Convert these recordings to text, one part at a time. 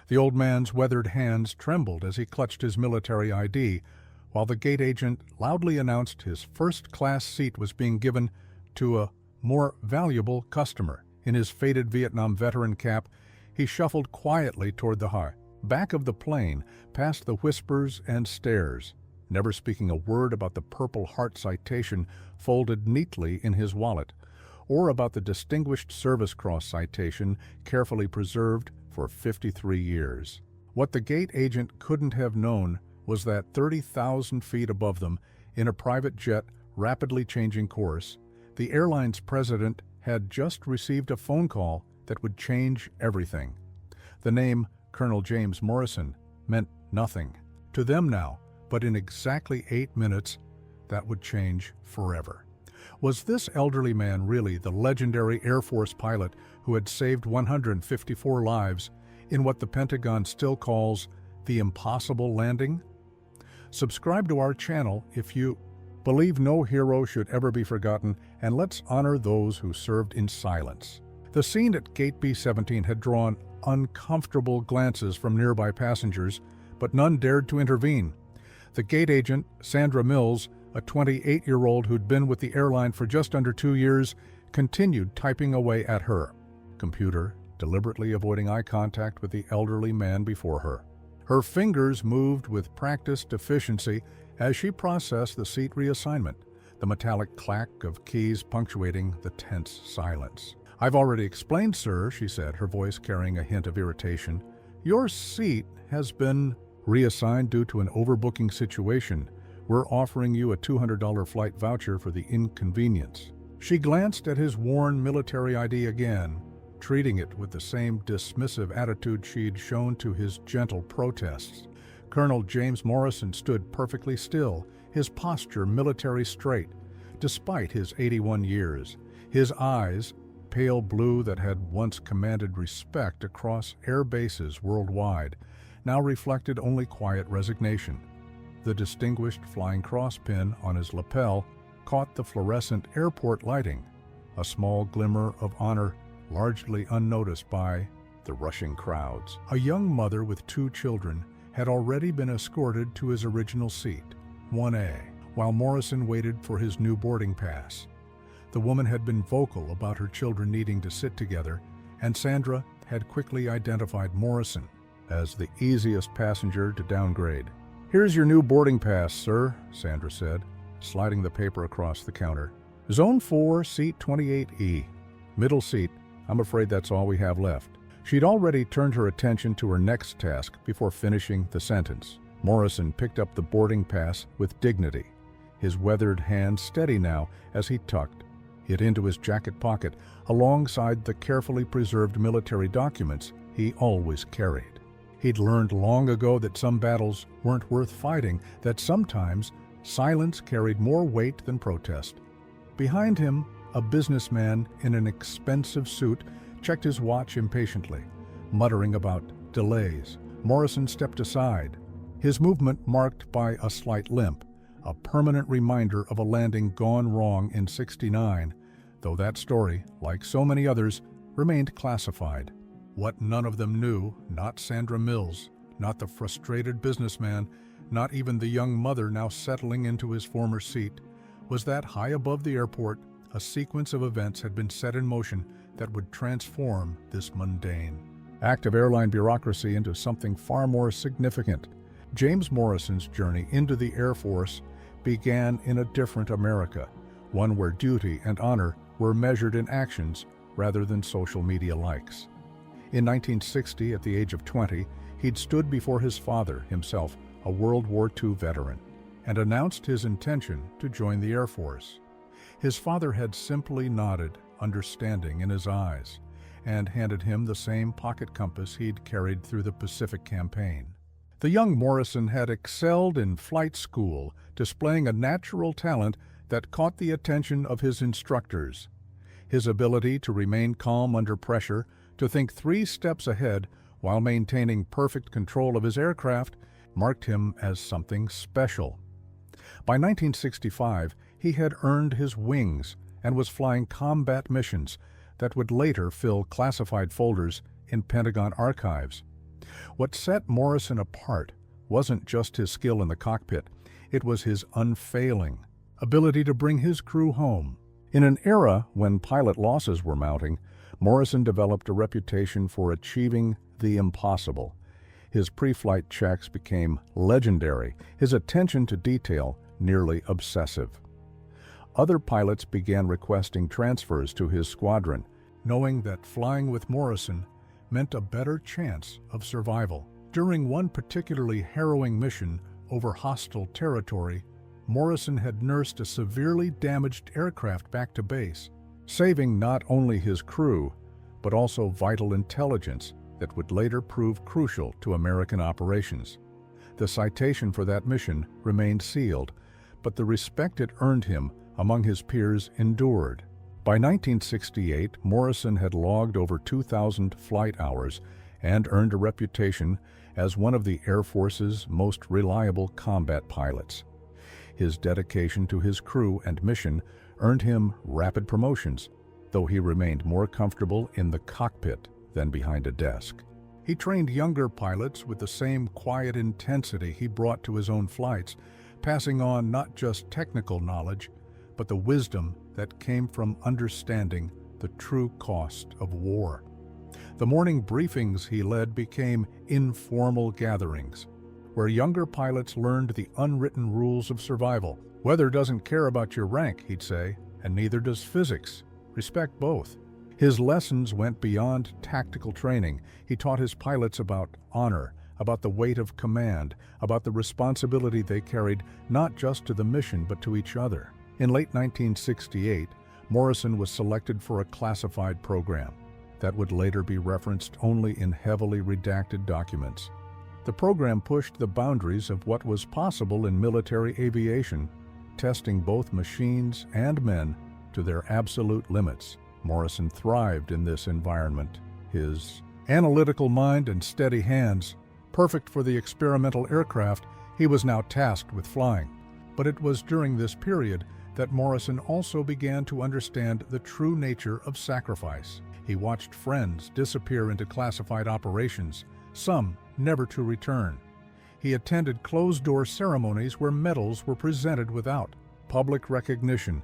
The old man's weathered hands trembled as he clutched his military ID, while the gate agent loudly announced his first-class seat was being given to a more valuable customer. In his faded Vietnam veteran cap, he shuffled quietly toward the back of the plane, past the whispers and stares, never speaking a word about the Purple Heart citation folded neatly in his wallet, or about the Distinguished Service Cross citation carefully preserved for 53 years. What the gate agent couldn't have known was that 30,000 feet above them, in a private jet rapidly changing course, the airline's president had just received a phone call that would change everything. The name Colonel James Morrison meant nothing to them now, but in exactly 8 minutes, that would change forever. Was this elderly man really the legendary Air Force pilot who had saved 154 lives in what the Pentagon still calls the impossible landing? Subscribe to our channel if you believe no hero should ever be forgotten, and let's honor those who served in silence. The scene at Gate B-17 had drawn uncomfortable glances from nearby passengers, but none dared to intervene. The gate agent, Sandra Mills, a 28-year-old who'd been with the airline for just under 2 years, continued typing away at her computer, deliberately avoiding eye contact with the elderly man before her. Her fingers moved with practiced efficiency as she processed the seat reassignment, the metallic clack of keys punctuating the tense silence. "I've already explained, sir," she said, her voice carrying a hint of irritation. "Your seat has been reassigned due to an overbooking situation. We're offering you a $200 flight voucher for the inconvenience." She glanced at his worn military ID again, treating it with the same dismissive attitude she'd shown to his gentle protests. Colonel James Morrison stood perfectly still, his posture military straight, despite his 81 years. His eyes, pale blue that had once commanded respect across air bases worldwide, now reflected only quiet resignation. The distinguished Flying Cross pin on his lapel caught the fluorescent airport lighting, a small glimmer of honor largely unnoticed by the rushing crowds. A young mother with 2 children had already been escorted to his original seat, 1A, while Morrison waited for his new boarding pass. The woman had been vocal about her children needing to sit together, and Sandra had quickly identified Morrison as the easiest passenger to downgrade. "Here's your new boarding pass, sir," Sandra said, sliding the paper across the counter. "Zone 4, seat 28E. Middle seat. I'm afraid that's all we have left." She'd already turned her attention to her next task before finishing the sentence. Morrison picked up the boarding pass with dignity, his weathered hand steady now as he tucked it into his jacket pocket alongside the carefully preserved military documents he always carried. He'd learned long ago that some battles weren't worth fighting, that sometimes silence carried more weight than protest. Behind him, a businessman in an expensive suit checked his watch impatiently, muttering about delays. Morrison stepped aside, his movement marked by a slight limp, a permanent reminder of a landing gone wrong in '69, though that story, like so many others, remained classified. What none of them knew, not Sandra Mills, not the frustrated businessman, not even the young mother now settling into his former seat, was that high above the airport, a sequence of events had been set in motion that would transform this mundane act of airline bureaucracy into something far more significant. James Morrison's journey into the Air Force began in a different America, one where duty and honor were measured in actions rather than social media likes. In 1960, at the age of 20, he'd stood before his father, himself a World War II veteran, and announced his intention to join the Air Force. His father had simply nodded, understanding in his eyes, and handed him the same pocket compass he'd carried through the Pacific Campaign. The young Morrison had excelled in flight school, displaying a natural talent that caught the attention of his instructors. His ability to remain calm under pressure, to think 3 steps ahead while maintaining perfect control of his aircraft, marked him as something special. By 1965, he had earned his wings and was flying combat missions that would later fill classified folders in Pentagon archives. What set Morrison apart wasn't just his skill in the cockpit, it was his unfailing ability to bring his crew home. In an era when pilot losses were mounting, Morrison developed a reputation for achieving the impossible. His pre-flight checks became legendary, his attention to detail nearly obsessive. Other pilots began requesting transfers to his squadron, knowing that flying with Morrison meant a better chance of survival. During one particularly harrowing mission over hostile territory, Morrison had nursed a severely damaged aircraft back to base, saving not only his crew, but also vital intelligence that would later prove crucial to American operations. The citation for that mission remained sealed, but the respect it earned him among his peers endured. By 1968, Morrison had logged over 2,000 flight hours and earned a reputation as one of the Air Force's most reliable combat pilots. His dedication to his crew and mission earned him rapid promotions, though he remained more comfortable in the cockpit than behind a desk. He trained younger pilots with the same quiet intensity he brought to his own flights, passing on not just technical knowledge, but the wisdom that came from understanding the true cost of war. The morning briefings he led became informal gatherings, where younger pilots learned the unwritten rules of survival. Weather doesn't care about your rank, he'd say, and neither does physics. Respect both. His lessons went beyond tactical training. He taught his pilots about honor, about the weight of command, about the responsibility they carried not just to the mission but to each other. In late 1968, Morrison was selected for a classified program that would later be referenced only in heavily redacted documents. The program pushed the boundaries of what was possible in military aviation, testing both machines and men to their absolute limits. Morrison thrived in this environment. His analytical mind and steady hands, perfect for the experimental aircraft he was now tasked with flying. But it was during this period that Morrison also began to understand the true nature of sacrifice. He watched friends disappear into classified operations, some never to return. He attended closed-door ceremonies where medals were presented without public recognition,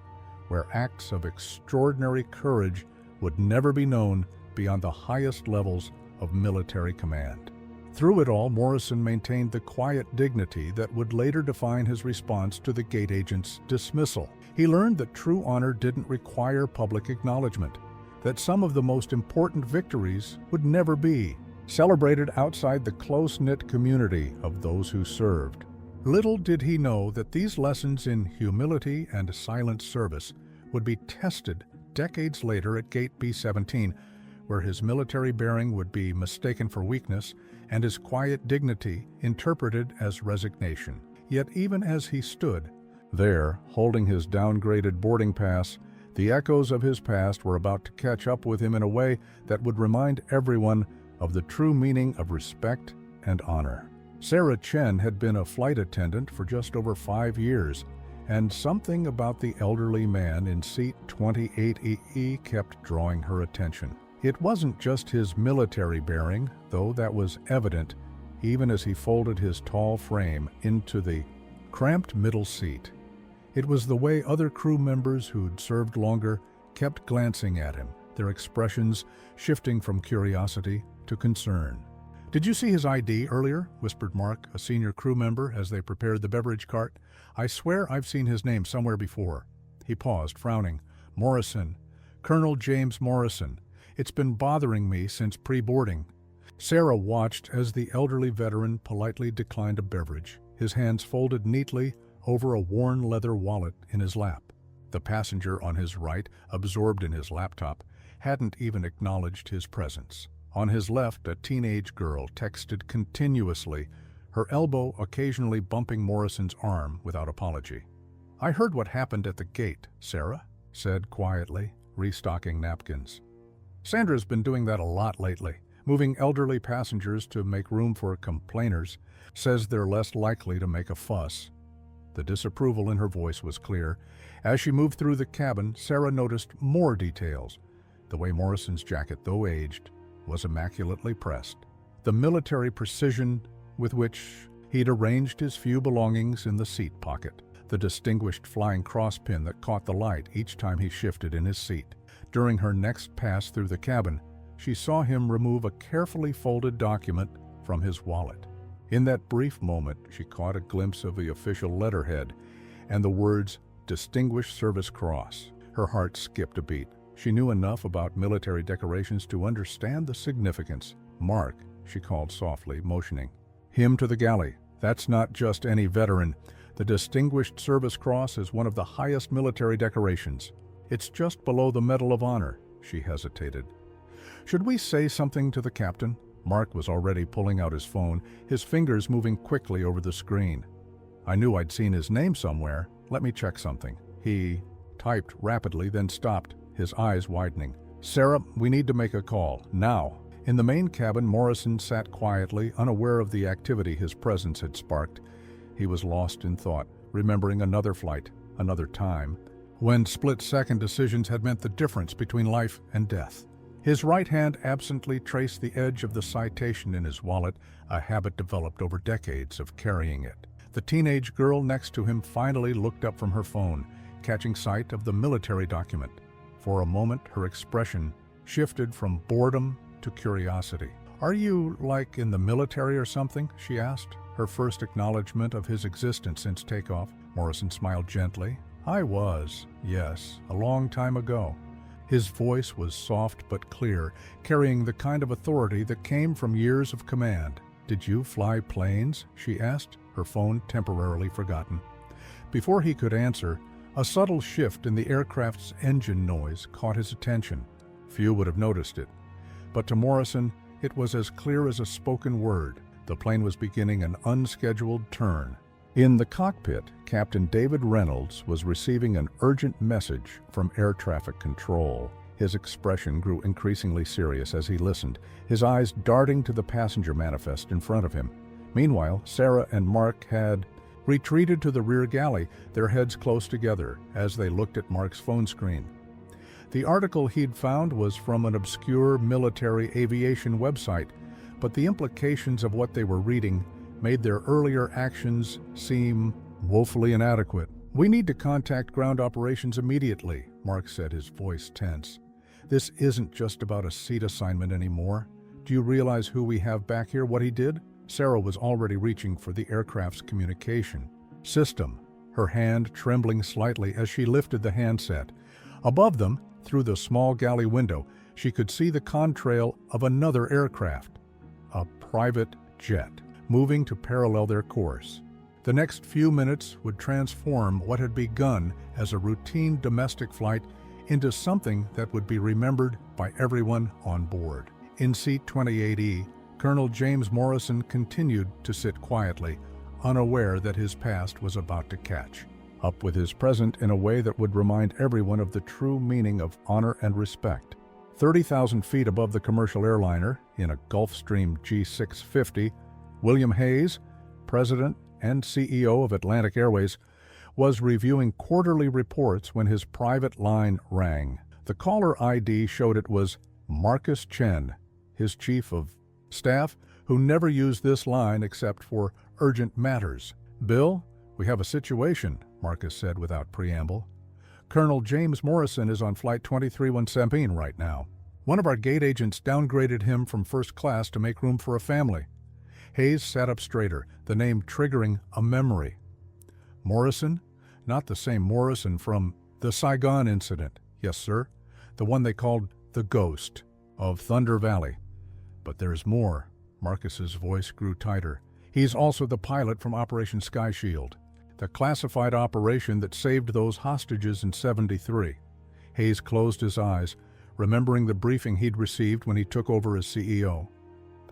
where acts of extraordinary courage would never be known beyond the highest levels of military command. Through it all, Morrison maintained the quiet dignity that would later define his response to the gate agent's dismissal. He learned that true honor didn't require public acknowledgement, that some of the most important victories would never be celebrated outside the close-knit community of those who served. Little did he know that these lessons in humility and silent service would be tested decades later at Gate B-17, where his military bearing would be mistaken for weakness and his quiet dignity interpreted as resignation. Yet even as he stood there, holding his downgraded boarding pass, the echoes of his past were about to catch up with him in a way that would remind everyone of the true meaning of respect and honor. Sarah Chen had been a flight attendant for just over 5 years, and something about the elderly man in seat 28EE kept drawing her attention. It wasn't just his military bearing, though that was evident even as he folded his tall frame into the cramped middle seat. It was the way other crew members who'd served longer kept glancing at him, their expressions shifting from curiosity to concern. "Did you see his ID earlier?" whispered Mark, a senior crew member, as they prepared the beverage cart. "I swear I've seen his name somewhere before." He paused, frowning. "Morrison. Colonel James Morrison. It's been bothering me since pre-boarding." Sarah watched as the elderly veteran politely declined a beverage, his hands folded neatly over a worn leather wallet in his lap. The passenger on his right, absorbed in his laptop, hadn't even acknowledged his presence. On his left, a teenage girl texted continuously, her elbow occasionally bumping Morrison's arm without apology. "I heard what happened at the gate," Sarah said quietly, restocking napkins. "Sandra's been doing that a lot lately, moving elderly passengers to make room for complainers. Says they're less likely to make a fuss." The disapproval in her voice was clear. As she moved through the cabin, Sarah noticed more details. The way Morrison's jacket, though aged, was immaculately pressed. the military precision with which he'd arranged his few belongings in the seat pocket, the distinguished flying crosspin that caught the light each time he shifted in his seat. During her next pass through the cabin, she saw him remove a carefully folded document from his wallet. In that brief moment, she caught a glimpse of the official letterhead and the words, "Distinguished Service Cross." Her heart skipped a beat. She knew enough about military decorations to understand the significance. "Mark," she called softly, motioning him to the galley. "That's not just any veteran. The Distinguished Service Cross is one of the highest military decorations. It's just below the Medal of Honor." She hesitated. "Should we say something to the captain?" Mark was already pulling out his phone, his fingers moving quickly over the screen. "I knew I'd seen his name somewhere. Let me check something." He typed rapidly, then stopped, his eyes widening. "Sarah, we need to make a call, now." In the main cabin, Morrison sat quietly, unaware of the activity his presence had sparked. He was lost in thought, remembering another flight, another time, when split-second decisions had meant the difference between life and death. His right hand absently traced the edge of the citation in his wallet, a habit developed over decades of carrying it. The teenage girl next to him finally looked up from her phone, catching sight of the military document. For a moment, her expression shifted from boredom to curiosity. "Are you, like, in the military or something?" she asked, her first acknowledgement of his existence since takeoff. Morrison smiled gently. "I was, yes, a long time ago." His voice was soft but clear, carrying the kind of authority that came from years of command. "Did you fly planes?" she asked, her phone temporarily forgotten. Before he could answer, a subtle shift in the aircraft's engine noise caught his attention. Few would have noticed it, but to Morrison, it was as clear as a spoken word. The plane was beginning an unscheduled turn. In the cockpit, Captain David Reynolds was receiving an urgent message from air traffic control. His expression grew increasingly serious as he listened, his eyes darting to the passenger manifest in front of him. Meanwhile, Sarah and Mark had retreated to the rear galley, their heads close together, as they looked at Mark's phone screen. The article he'd found was from an obscure military aviation website, but the implications of what they were reading made their earlier actions seem woefully inadequate. "We need to contact ground operations immediately," Mark said, his voice tense. "This isn't just about a seat assignment anymore. Do you realize who we have back here, what he did?" Sarah was already reaching for the aircraft's communication system, her hand trembling slightly as she lifted the handset. Above them, through the small galley window, she could see the contrail of another aircraft, a private jet, moving to parallel their course. The next few minutes would transform what had begun as a routine domestic flight into something that would be remembered by everyone on board. In seat 28E, Colonel James Morrison continued to sit quietly, unaware that his past was about to catch up with his present in a way that would remind everyone of the true meaning of honor and respect. 30,000 feet above the commercial airliner, in a Gulfstream G650, William Hayes, President and CEO of Atlantic Airways, was reviewing quarterly reports when his private line rang. The caller ID showed it was Marcus Chen, his chief of staff, who never used this line except for urgent matters. "Bill, we have a situation," Marcus said without preamble. "Colonel James Morrison is on Flight 2317 right now. One of our gate agents downgraded him from first class to make room for a family." Hayes sat up straighter, the name triggering a memory. "Morrison? Not the same Morrison from the Saigon incident." "Yes, sir. The one they called the Ghost of Thunder Valley." "But there's more." Marcus's voice grew tighter. "He's also the pilot from Operation Sky Shield, the classified operation that saved those hostages in '73. Hayes closed his eyes, remembering the briefing he'd received when he took over as CEO.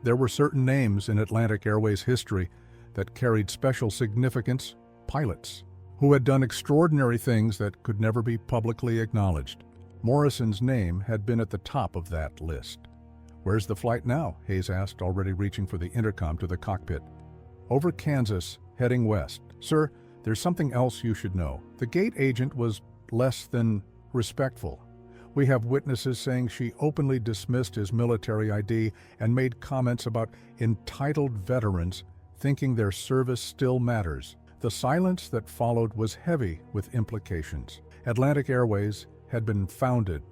There were certain names in Atlantic Airways history that carried special significance, pilots who had done extraordinary things that could never be publicly acknowledged. Morrison's name had been at the top of that list. "Where's the flight now?" Hayes asked, already reaching for the intercom to the cockpit. "Over Kansas, heading west. Sir, there's something else you should know." The gate agent was less than respectful. We have witnesses saying she openly dismissed his military ID and made comments about entitled veterans thinking their service still matters. The silence that followed was heavy with implications. Atlantic Airways had been founded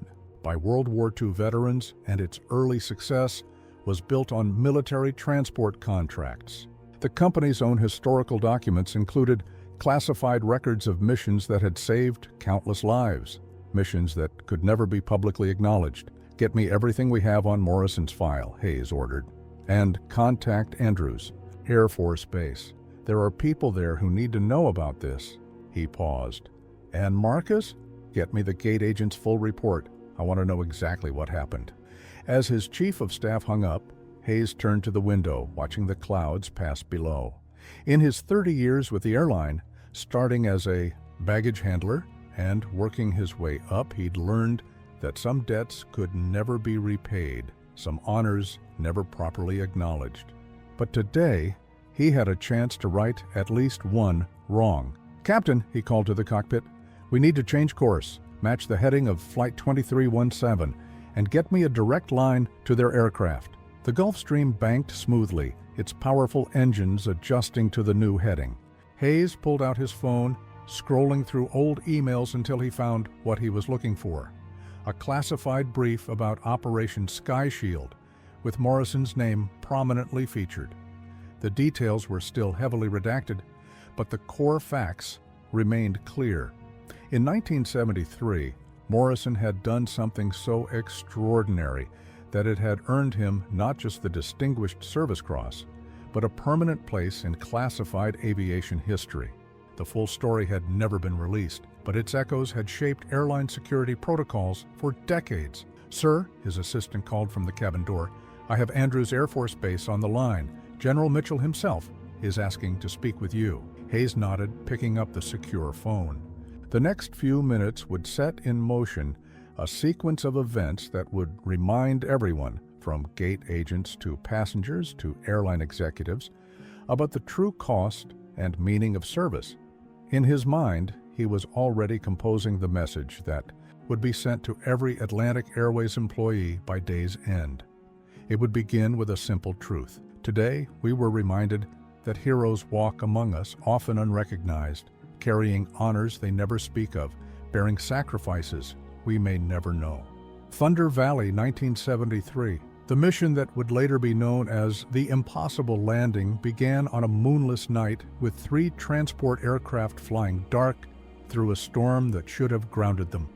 by World War II veterans, and its early success was built on military transport contracts. The company's own historical documents included classified records of missions that had saved countless lives, missions that could never be publicly acknowledged. "Get me everything we have on Morrison's file," Hayes ordered, "and contact Andrews, Air Force Base. There are people there who need to know about this." He paused. "And Marcus? Get me the gate agent's full report. I want to know exactly what happened." As his chief of staff hung up, Hayes turned to the window, watching the clouds pass below. In his 30 years with the airline, starting as a baggage handler and working his way up, he'd learned that some debts could never be repaid, some honors never properly acknowledged. But today, he had a chance to right at least one wrong. "Captain," he called to the cockpit, "we need to change course, match the heading of Flight 2317, and get me a direct line to their aircraft." The Gulfstream banked smoothly, its powerful engines adjusting to the new heading. Hayes pulled out his phone, scrolling through old emails until he found what he was looking for: a classified brief about Operation Sky Shield, with Morrison's name prominently featured. The details were still heavily redacted, but the core facts remained clear. In 1973, Morrison had done something so extraordinary that it had earned him not just the Distinguished Service Cross, but a permanent place in classified aviation history. The full story had never been released, but its echoes had shaped airline security protocols for decades. "Sir," his assistant called from the cabin door, "I have Andrews Air Force Base on the line. General Mitchell himself is asking to speak with you." Hayes nodded, picking up the secure phone. The next few minutes would set in motion a sequence of events that would remind everyone, from gate agents to passengers to airline executives, about the true cost and meaning of service. In his mind, he was already composing the message that would be sent to every Atlantic Airways employee by day's end. It would begin with a simple truth. Today, we were reminded that heroes walk among us, often unrecognized, carrying honors they never speak of, bearing sacrifices we may never know. Thunder Valley, 1973. The mission that would later be known as the Impossible Landing began on a moonless night with 3 transport aircraft flying dark through a storm that should have grounded them.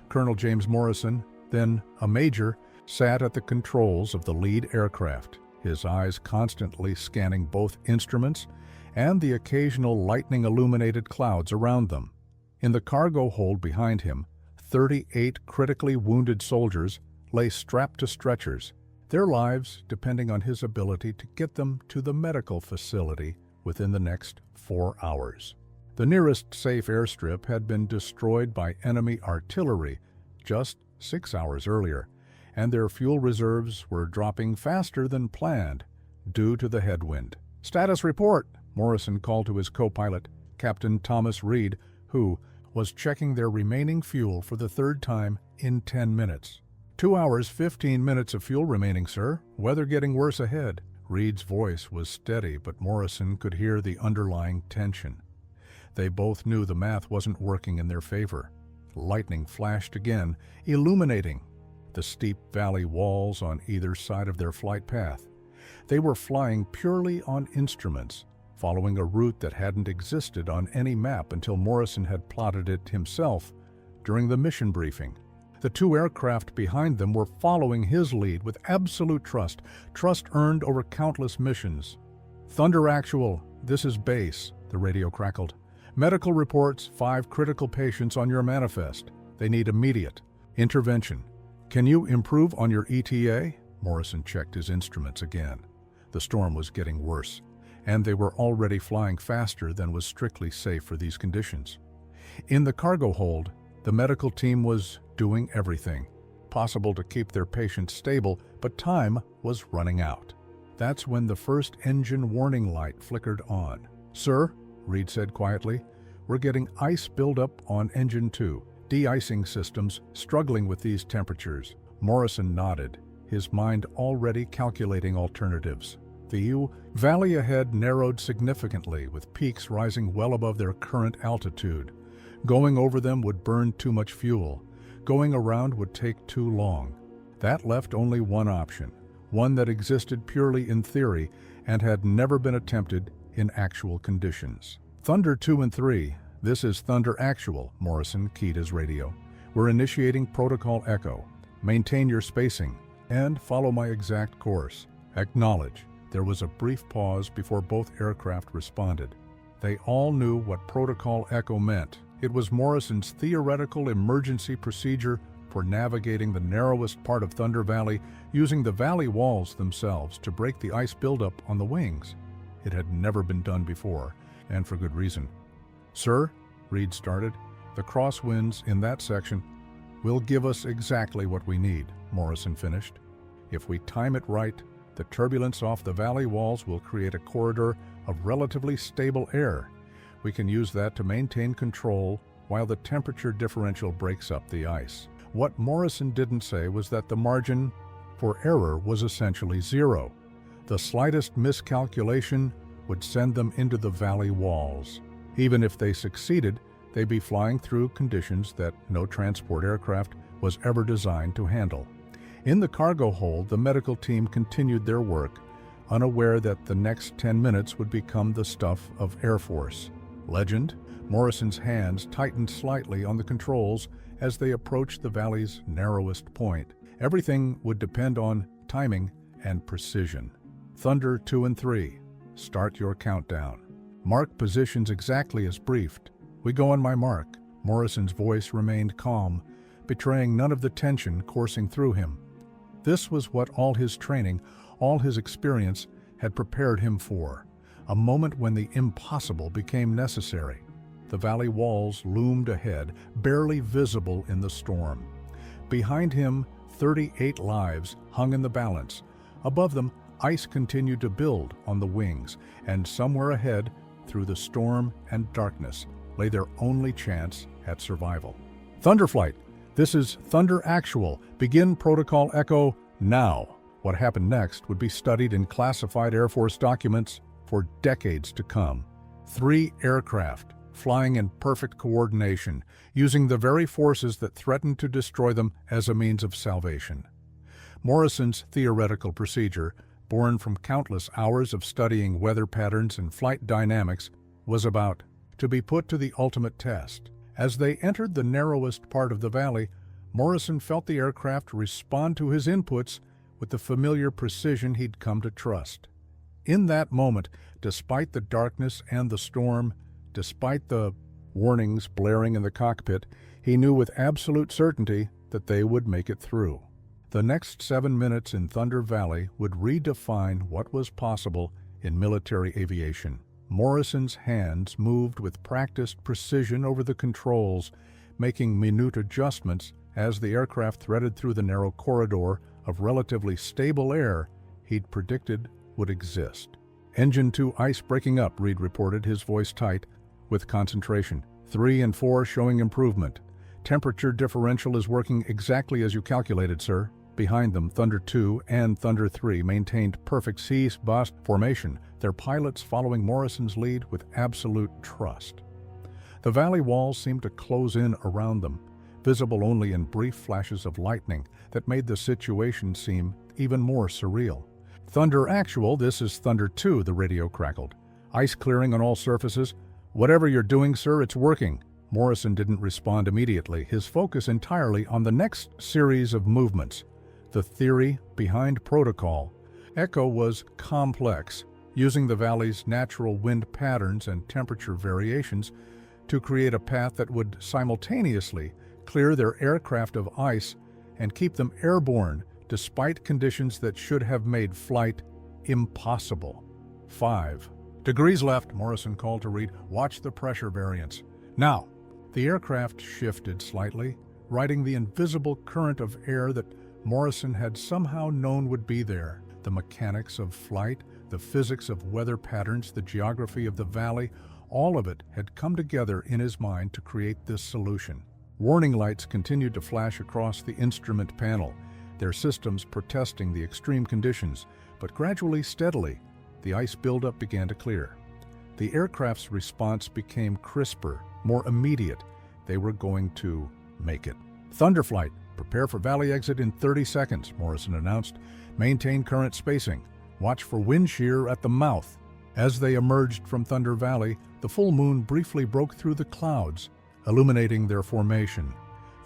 Colonel James Morrison, then a major, sat at the controls of the lead aircraft, his eyes constantly scanning both instruments and the occasional lightning-illuminated clouds around them. In the cargo hold behind him, 38 critically wounded soldiers lay strapped to stretchers, their lives depending on his ability to get them to the medical facility within the next 4 hours. The nearest safe airstrip had been destroyed by enemy artillery just 6 hours earlier, and their fuel reserves were dropping faster than planned due to the headwind. "Status report," Morrison called to his co-pilot, Captain Thomas Reed, who was checking their remaining fuel for the 3rd time in 10 minutes. 2 hours, 15 minutes of fuel remaining, sir. Weather getting worse ahead." Reed's voice was steady, but Morrison could hear the underlying tension. They both knew the math wasn't working in their favor. Lightning flashed again, illuminating the steep valley walls on either side of their flight path. They were flying purely on instruments, following a route that hadn't existed on any map until Morrison had plotted it himself during the mission briefing. The 2 aircraft behind them were following his lead with absolute trust earned over countless missions. "Thunder Actual, this is base," the radio crackled. "Medical reports, 5 critical patients on your manifest. They need immediate intervention. Can you improve on your ETA?" Morrison checked his instruments again. The storm was getting worse, and they were already flying faster than was strictly safe for these conditions. In the cargo hold, the medical team was doing everything possible to keep their patients stable, but time was running out. That's when the first engine warning light flickered on. "Sir," Reed said quietly, "we're getting ice buildup on engine 2. de-icing systems struggling with these temperatures. Morrison nodded, his mind already calculating alternatives. The valley ahead narrowed significantly, with peaks rising well above their current altitude. Going over them would burn too much fuel. Going around would take too long. That left only one option, one that existed purely in theory and had never been attempted in actual conditions. Thunder 2 and 3, this is Thunder Actual, Morrison keyed his radio. We're initiating Protocol Echo. Maintain your spacing and follow my exact course. Acknowledge. There was a brief pause before both aircraft responded. They all knew what Protocol Echo meant. It was Morrison's theoretical emergency procedure for navigating the narrowest part of Thunder Valley using the valley walls themselves to break the ice buildup on the wings. It had never been done before, and for good reason. "Sir," Reed started, "the crosswinds in that section will give us exactly what we need," Morrison finished. "If we time it right, the turbulence off the valley walls will create a corridor of relatively stable air. We can use that to maintain control while the temperature differential breaks up the ice." What Morrison didn't say was that the margin for error was essentially zero. The slightest miscalculation would send them into the valley walls. Even if they succeeded, they'd be flying through conditions that no transport aircraft was ever designed to handle. In the cargo hold, the medical team continued their work, unaware that the next 10 minutes would become the stuff of Air Force. Legend? Morrison's hands tightened slightly on the controls as they approached the valley's narrowest point. Everything would depend on timing and precision. Thunder 2 and 3. Start your countdown. Mark positions exactly as briefed. We go on my mark. Morrison's voice remained calm, betraying none of the tension coursing through him. This was what all his training, all his experience had prepared him for. A moment when the impossible became necessary. The valley walls loomed ahead, barely visible in the storm. Behind him, 38 lives hung in the balance. Above them, ice continued to build on the wings, and somewhere ahead, through the storm and darkness, lay their only chance at survival. Thunderflight, this is Thunder Actual. Begin Protocol Echo now. What happened next would be studied in classified Air Force documents for decades to come. 3 aircraft, flying in perfect coordination, using the very forces that threatened to destroy them as a means of salvation. Morrison's theoretical procedure, born from countless hours of studying weather patterns and flight dynamics, was about to be put to the ultimate test. As they entered the narrowest part of the valley, Morrison felt the aircraft respond to his inputs with the familiar precision he'd come to trust. In that moment, despite the darkness and the storm, despite the warnings blaring in the cockpit, he knew with absolute certainty that they would make it through. The next 7 minutes in Thunder Valley would redefine what was possible in military aviation. Morrison's hands moved with practiced precision over the controls, making minute adjustments as the aircraft threaded through the narrow corridor of relatively stable air he'd predicted would exist. "Engine 2 ice breaking up," Reed reported, his voice tight with concentration. 3 and 4 showing improvement. Temperature differential is working exactly as you calculated, sir. Behind them, Thunder 2 and Thunder 3 maintained perfect C-boss formation, their pilots following Morrison's lead with absolute trust. The valley walls seemed to close in around them, visible only in brief flashes of lightning that made the situation seem even more surreal. "Thunder Actual, this is Thunder 2, the radio crackled. "Ice clearing on all surfaces. Whatever you're doing, sir, it's working." Morrison didn't respond immediately, his focus entirely on the next series of movements. The theory behind Protocol Echo was complex, using the valley's natural wind patterns and temperature variations to create a path that would simultaneously clear their aircraft of ice and keep them airborne despite conditions that should have made flight impossible. 5 degrees left, Morrison called to Reed. "Watch the pressure variance." Now, the aircraft shifted slightly, riding the invisible current of air that Morrison had somehow known would be there. The mechanics of flight, the physics of weather patterns, the geography of the valley, all of it had come together in his mind to create this solution. Warning lights continued to flash across the instrument panel, their systems protesting the extreme conditions, but gradually, steadily, the ice buildup began to clear. The aircraft's response became crisper, more immediate. They were going to make it. Thunder Flight, prepare for valley exit in 30 seconds, Morrison announced. Maintain current spacing. Watch for wind shear at the mouth. As they emerged from Thunder Valley, the full moon briefly broke through the clouds, illuminating their formation.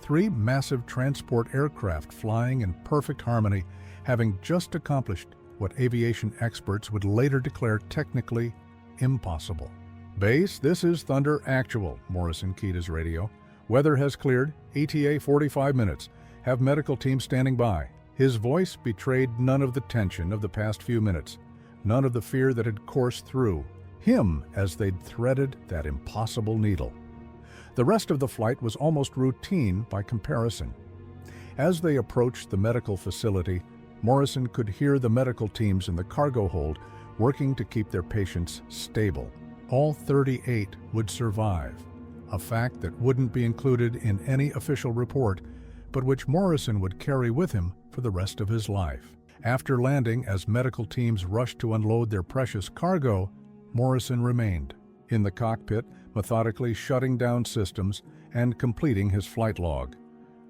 3 massive transport aircraft flying in perfect harmony, having just accomplished what aviation experts would later declare technically impossible. Base, this is Thunder Actual, Morrison keyed his radio. Weather has cleared, ETA 45 minutes. Have medical team standing by. His voice betrayed none of the tension of the past few minutes, none of the fear that had coursed through him as they'd threaded that impossible needle. The rest of the flight was almost routine by comparison. As they approached the medical facility, Morrison could hear the medical teams in the cargo hold working to keep their patients stable. All 38 would survive, a fact that wouldn't be included in any official report, but which Morrison would carry with him for the rest of his life. After landing, as medical teams rushed to unload their precious cargo, Morrison remained in the cockpit, methodically shutting down systems and completing his flight log.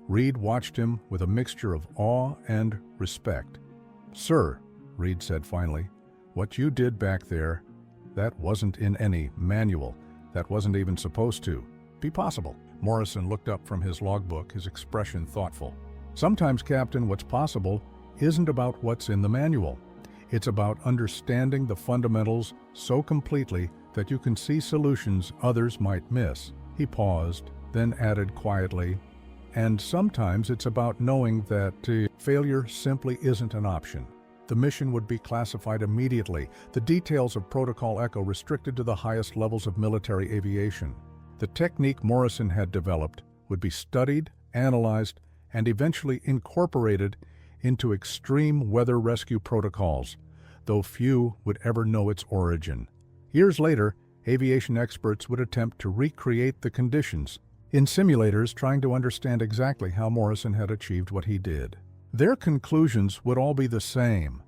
Reed watched him with a mixture of awe and respect. "Sir," Reed said finally, "what you did back there, that wasn't in any manual. That wasn't even supposed to be possible." Morrison looked up from his logbook, his expression thoughtful. "Sometimes, Captain, what's possible isn't about what's in the manual. It's about understanding the fundamentals so completely that you can see solutions others might miss." He paused, then added quietly, "And sometimes it's about knowing that failure simply isn't an option." The mission would be classified immediately, the details of Protocol Echo restricted to the highest levels of military aviation. The technique Morrison had developed would be studied, analyzed, and eventually incorporated into extreme weather rescue protocols, though few would ever know its origin. Years later, aviation experts would attempt to recreate the conditions in simulators, trying to understand exactly how Morrison had achieved what he did. Their conclusions would all be the same.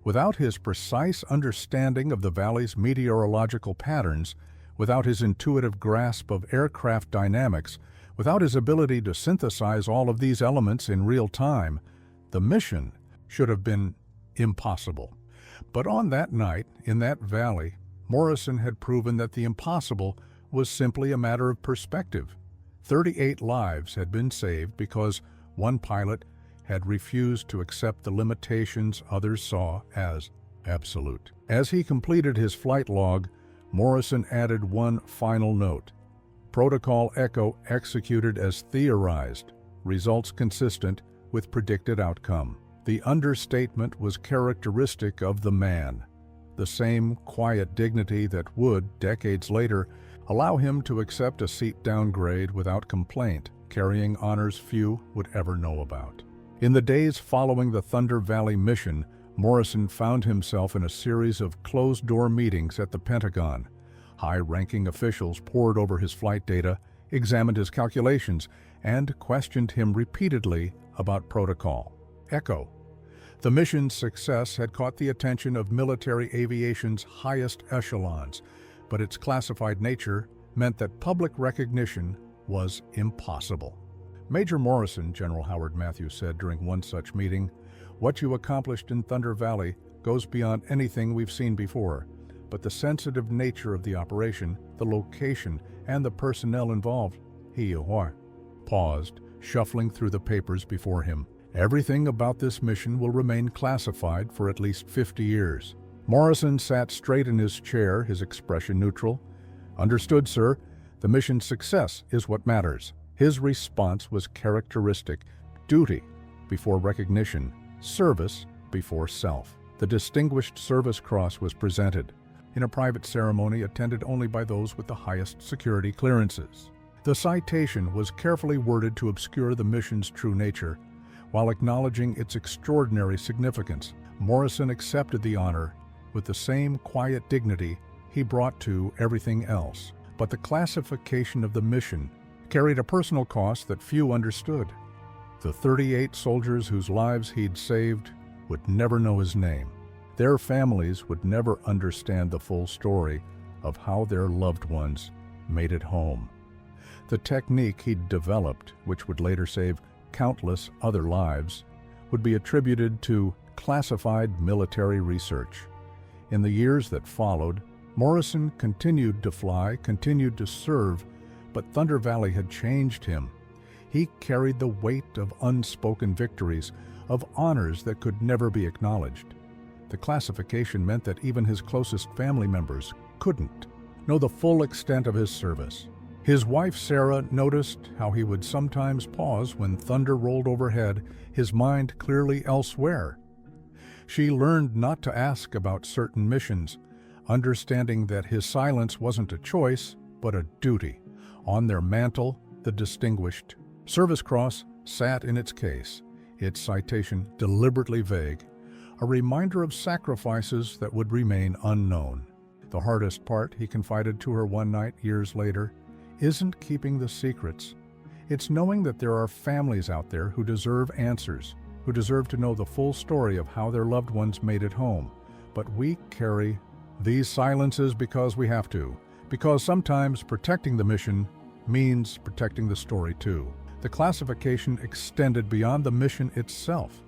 Without his precise understanding of the valley's meteorological patterns, without his intuitive grasp of aircraft dynamics, without his ability to synthesize all of these elements in real time, the mission should have been impossible. But on that night, in that valley, Morrison had proven that the impossible was simply a matter of perspective. 38 lives had been saved because one pilot had refused to accept the limitations others saw as absolute. As he completed his flight log, Morrison added one final note. Protocol Echo executed as theorized, results consistent with predicted outcome. The understatement was characteristic of the man, the same quiet dignity that would, decades later, allow him to accept a seat downgrade without complaint, carrying honors few would ever know about. In the days following the Thunder Valley mission, Morrison found himself in a series of closed-door meetings at the Pentagon. High-ranking officials pored over his flight data, examined his calculations, and questioned him repeatedly about Protocol Echo. The mission's success had caught the attention of military aviation's highest echelons, but its classified nature meant that public recognition was impossible. "Major Morrison," General Howard Matthews said during one such meeting, "what you accomplished in Thunder Valley goes beyond anything we've seen before, but the sensitive nature of the operation, the location, and the personnel involved." He paused, shuffling through the papers before him. "Everything about this mission will remain classified for at least 50 years. Morrison sat straight in his chair, his expression neutral. "Understood, sir. The mission's success is what matters." His response was characteristic: duty before recognition, service before self. The Distinguished Service Cross was presented in a private ceremony attended only by those with the highest security clearances. The citation was carefully worded to obscure the mission's true nature, while acknowledging its extraordinary significance. Morrison accepted the honor with the same quiet dignity he brought to everything else. But the classification of the mission carried a personal cost that few understood. The 38 soldiers whose lives he'd saved would never know his name. Their families would never understand the full story of how their loved ones made it home. The technique he'd developed, which would later save countless other lives, would be attributed to classified military research. In the years that followed, Morrison continued to fly, continued to serve, but Thunder Valley had changed him. He carried the weight of unspoken victories, of honors that could never be acknowledged. The classification meant that even his closest family members couldn't know the full extent of his service. His wife Sarah noticed how he would sometimes pause when thunder rolled overhead, his mind clearly elsewhere. She learned not to ask about certain missions, understanding that his silence wasn't a choice, but a duty. On their mantle, the Distinguished Service Cross sat in its case, its citation deliberately vague, a reminder of sacrifices that would remain unknown. The hardest part, he confided to her one night years later, isn't keeping the secrets. It's knowing that there are families out there who deserve answers, who deserve to know the full story of how their loved ones made it home. But we carry these silences because we have to, because sometimes protecting the mission means protecting the story too. The classification extended beyond the mission itself.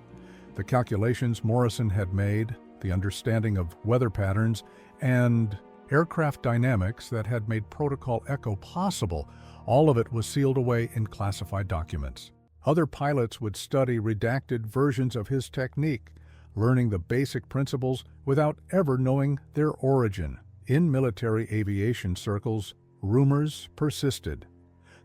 The calculations Morrison had made, the understanding of weather patterns, and aircraft dynamics that had made Protocol Echo possible, all of it was sealed away in classified documents. Other pilots would study redacted versions of his technique, learning the basic principles without ever knowing their origin. In military aviation circles, rumors persisted.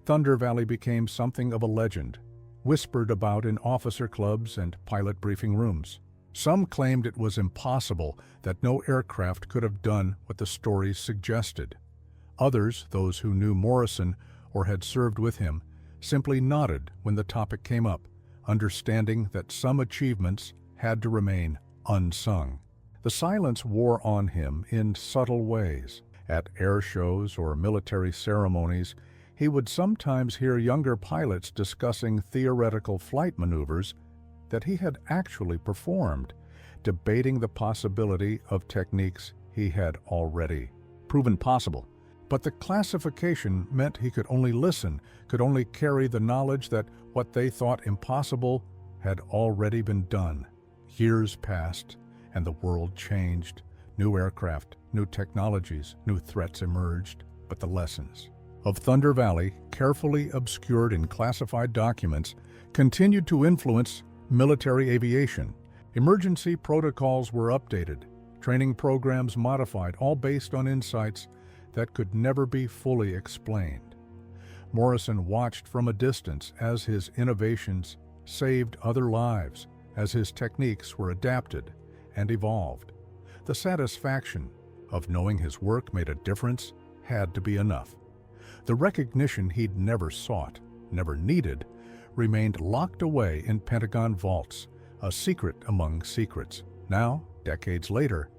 Thunder Valley became something of a legend, whispered about in officer clubs and pilot briefing rooms. Some claimed it was impossible, that no aircraft could have done what the stories suggested. Others, those who knew Morrison or had served with him, simply nodded when the topic came up, understanding that some achievements had to remain unsung. The silence wore on him in subtle ways. At air shows or military ceremonies, he would sometimes hear younger pilots discussing theoretical flight maneuvers that he had actually performed, debating the possibility of techniques he had already proven possible. But the classification meant he could only listen, could only carry the knowledge that what they thought impossible had already been done. Years passed, and the world changed. New aircraft, new technologies, new threats emerged, but the lessons of Thunder Valley, carefully obscured in classified documents, continued to influence military aviation. Emergency protocols were updated, training programs modified, all based on insights that could never be fully explained. Morrison watched from a distance as his innovations saved other lives, as his techniques were adapted and evolved. The satisfaction of knowing his work made a difference had to be enough. The recognition he'd never sought, never needed, remained locked away in Pentagon vaults, a secret among secrets. Now, decades later,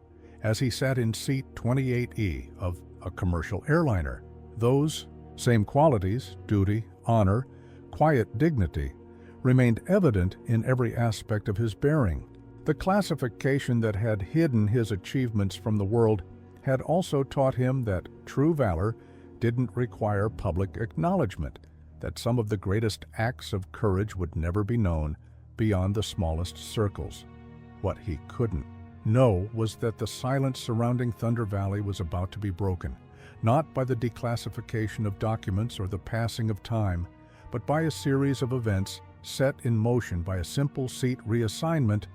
as he sat in seat 28E of a commercial airliner, those same qualities, duty, honor, quiet dignity, remained evident in every aspect of his bearing. The classification that had hidden his achievements from the world had also taught him that true valor didn't require public acknowledgement, that some of the greatest acts of courage would never be known beyond the smallest circles. What he couldn't know was that the silence surrounding Thunder Valley was about to be broken, not by the declassification of documents or the passing of time, but by a series of events set in motion by a simple seat reassignment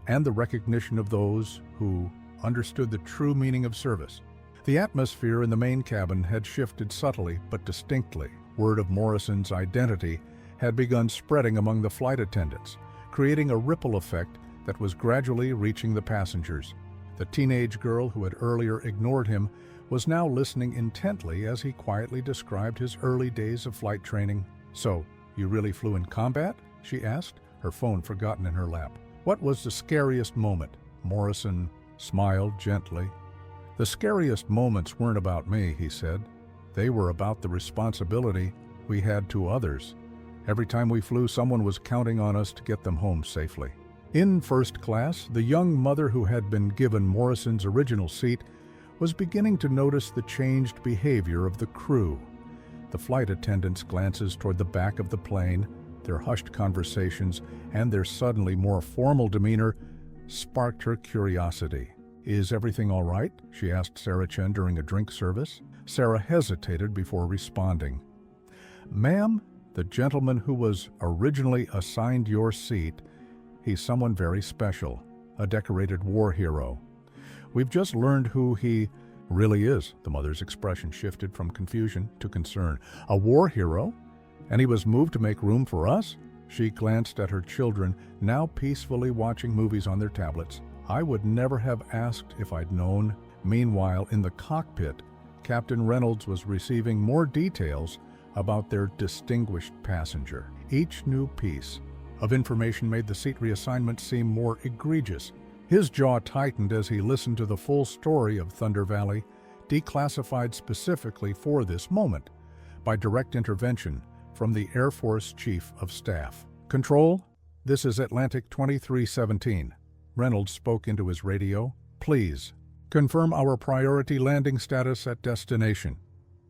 and the recognition of those who understood the true meaning of service. The atmosphere in the main cabin had shifted subtly but distinctly. Word of Morrison's identity had begun spreading among the flight attendants, creating a ripple effect that was gradually reaching the passengers. The teenage girl who had earlier ignored him was now listening intently as he quietly described his early days of flight training. "So, you really flew in combat?" she asked, her phone forgotten in her lap. "What was the scariest moment?" Morrison smiled gently. "The scariest moments weren't about me," he said. "They were about the responsibility we had to others. Every time we flew, someone was counting on us to get them home safely. In first class, the young mother who had been given Morrison's original seat was beginning to notice the changed behavior of the crew. The flight attendants' glances toward the back of the plane, their hushed conversations, and their suddenly more formal demeanor sparked her curiosity. "Is everything all right?" she asked Sarah Chen during a drink service. Sarah hesitated before responding. "Ma'am, the gentleman who was originally assigned your seat, he's someone very special, a decorated war hero. We've just learned who he really is." The mother's expression shifted from confusion to concern. "A war hero? And he was moved to make room for us?" She glanced at her children, now peacefully watching movies on their tablets. "I would never have asked if I'd known." Meanwhile, in the cockpit, Captain Reynolds was receiving more details about their distinguished passenger. Each new piece of information made the seat reassignment seem more egregious. His jaw tightened as he listened to the full story of Thunder Valley, declassified specifically for this moment, by direct intervention from the Air Force Chief of Staff. "Control, this is Atlantic 2317. Reynolds spoke into his radio. "Please, confirm our priority landing status at destination."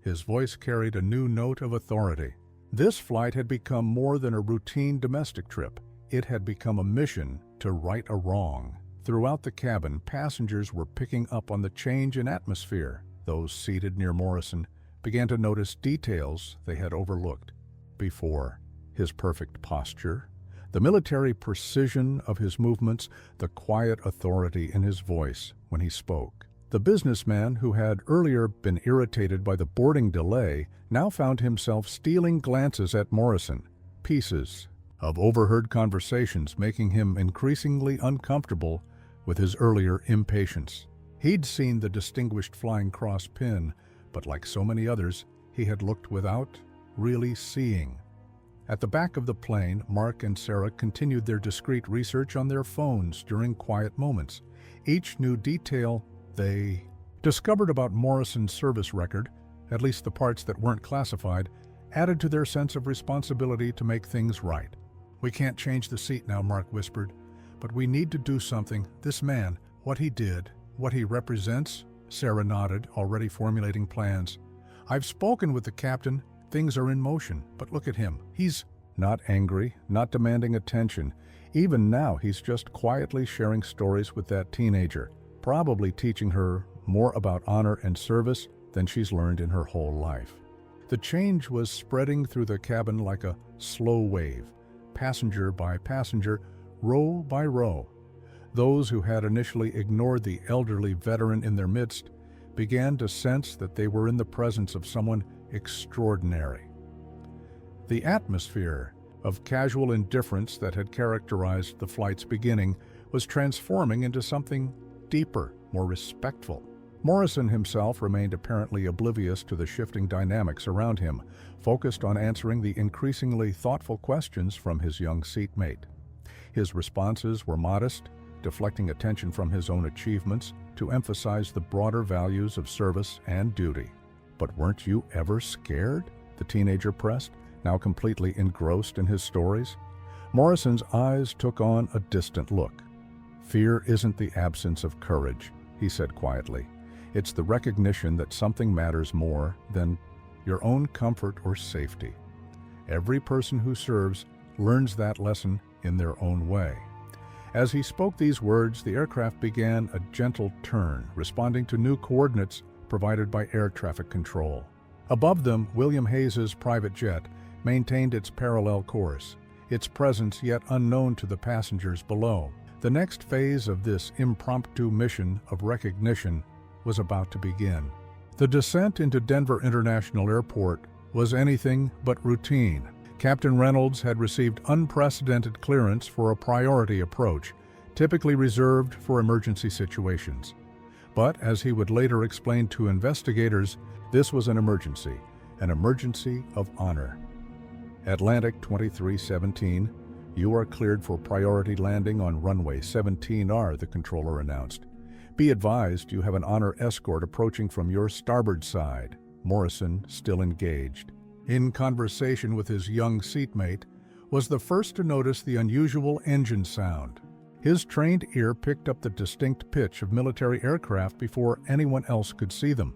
His voice carried a new note of authority. This flight had become more than a routine domestic trip. It had become a mission to right a wrong. Throughout the cabin, passengers were picking up on the change in atmosphere. Those seated near Morrison began to notice details they had overlooked before. His perfect posture, the military precision of his movements, the quiet authority in his voice when he spoke. The businessman, who had earlier been irritated by the boarding delay, now found himself stealing glances at Morrison, pieces of overheard conversations making him increasingly uncomfortable with his earlier impatience. He'd seen the distinguished Flying Cross pin, but like so many others, he had looked without really seeing. At the back of the plane, Mark and Sarah continued their discreet research on their phones during quiet moments. Each new detail they discovered about Morrison's service record, at least the parts that weren't classified, added to their sense of responsibility to make things right. "We can't change the seat now," Mark whispered, "but we need to do something. This man, what he did, what he represents." Sarah nodded, already formulating plans. "I've spoken with the captain. Things are in motion, but look at him. He's not angry, not demanding attention. Even now, he's just quietly sharing stories with that teenager, probably teaching her more about honor and service than she's learned in her whole life." The change was spreading through the cabin like a slow wave, passenger by passenger, row by row. Those who had initially ignored the elderly veteran in their midst began to sense that they were in the presence of someone extraordinary. The atmosphere of casual indifference that had characterized the flight's beginning was transforming into something deeper, more respectful. Morrison himself remained apparently oblivious to the shifting dynamics around him, focused on answering the increasingly thoughtful questions from his young seatmate. His responses were modest, deflecting attention from his own achievements to emphasize the broader values of service and duty. "But weren't you ever scared?" the teenager pressed, now completely engrossed in his stories. Morrison's eyes took on a distant look. "Fear isn't the absence of courage," he said quietly. "It's the recognition that something matters more than your own comfort or safety. Every person who serves learns that lesson in their own way." As he spoke these words, the aircraft began a gentle turn, responding to new coordinates provided by air traffic control. Above them, William Hayes's private jet maintained its parallel course, its presence yet unknown to the passengers below. The next phase of this impromptu mission of recognition was about to begin. The descent into Denver International Airport was anything but routine. Captain Reynolds had received unprecedented clearance for a priority approach, typically reserved for emergency situations. But, as he would later explain to investigators, this was an emergency of honor. "Atlantic 2317, you are cleared for priority landing on runway 17R, the controller announced. Be advised you have an honor escort approaching from your starboard side." Morrison still engaged. in conversation with his young seatmate, was the first to notice the unusual engine sound. His trained ear picked up the distinct pitch of military aircraft before anyone else could see them.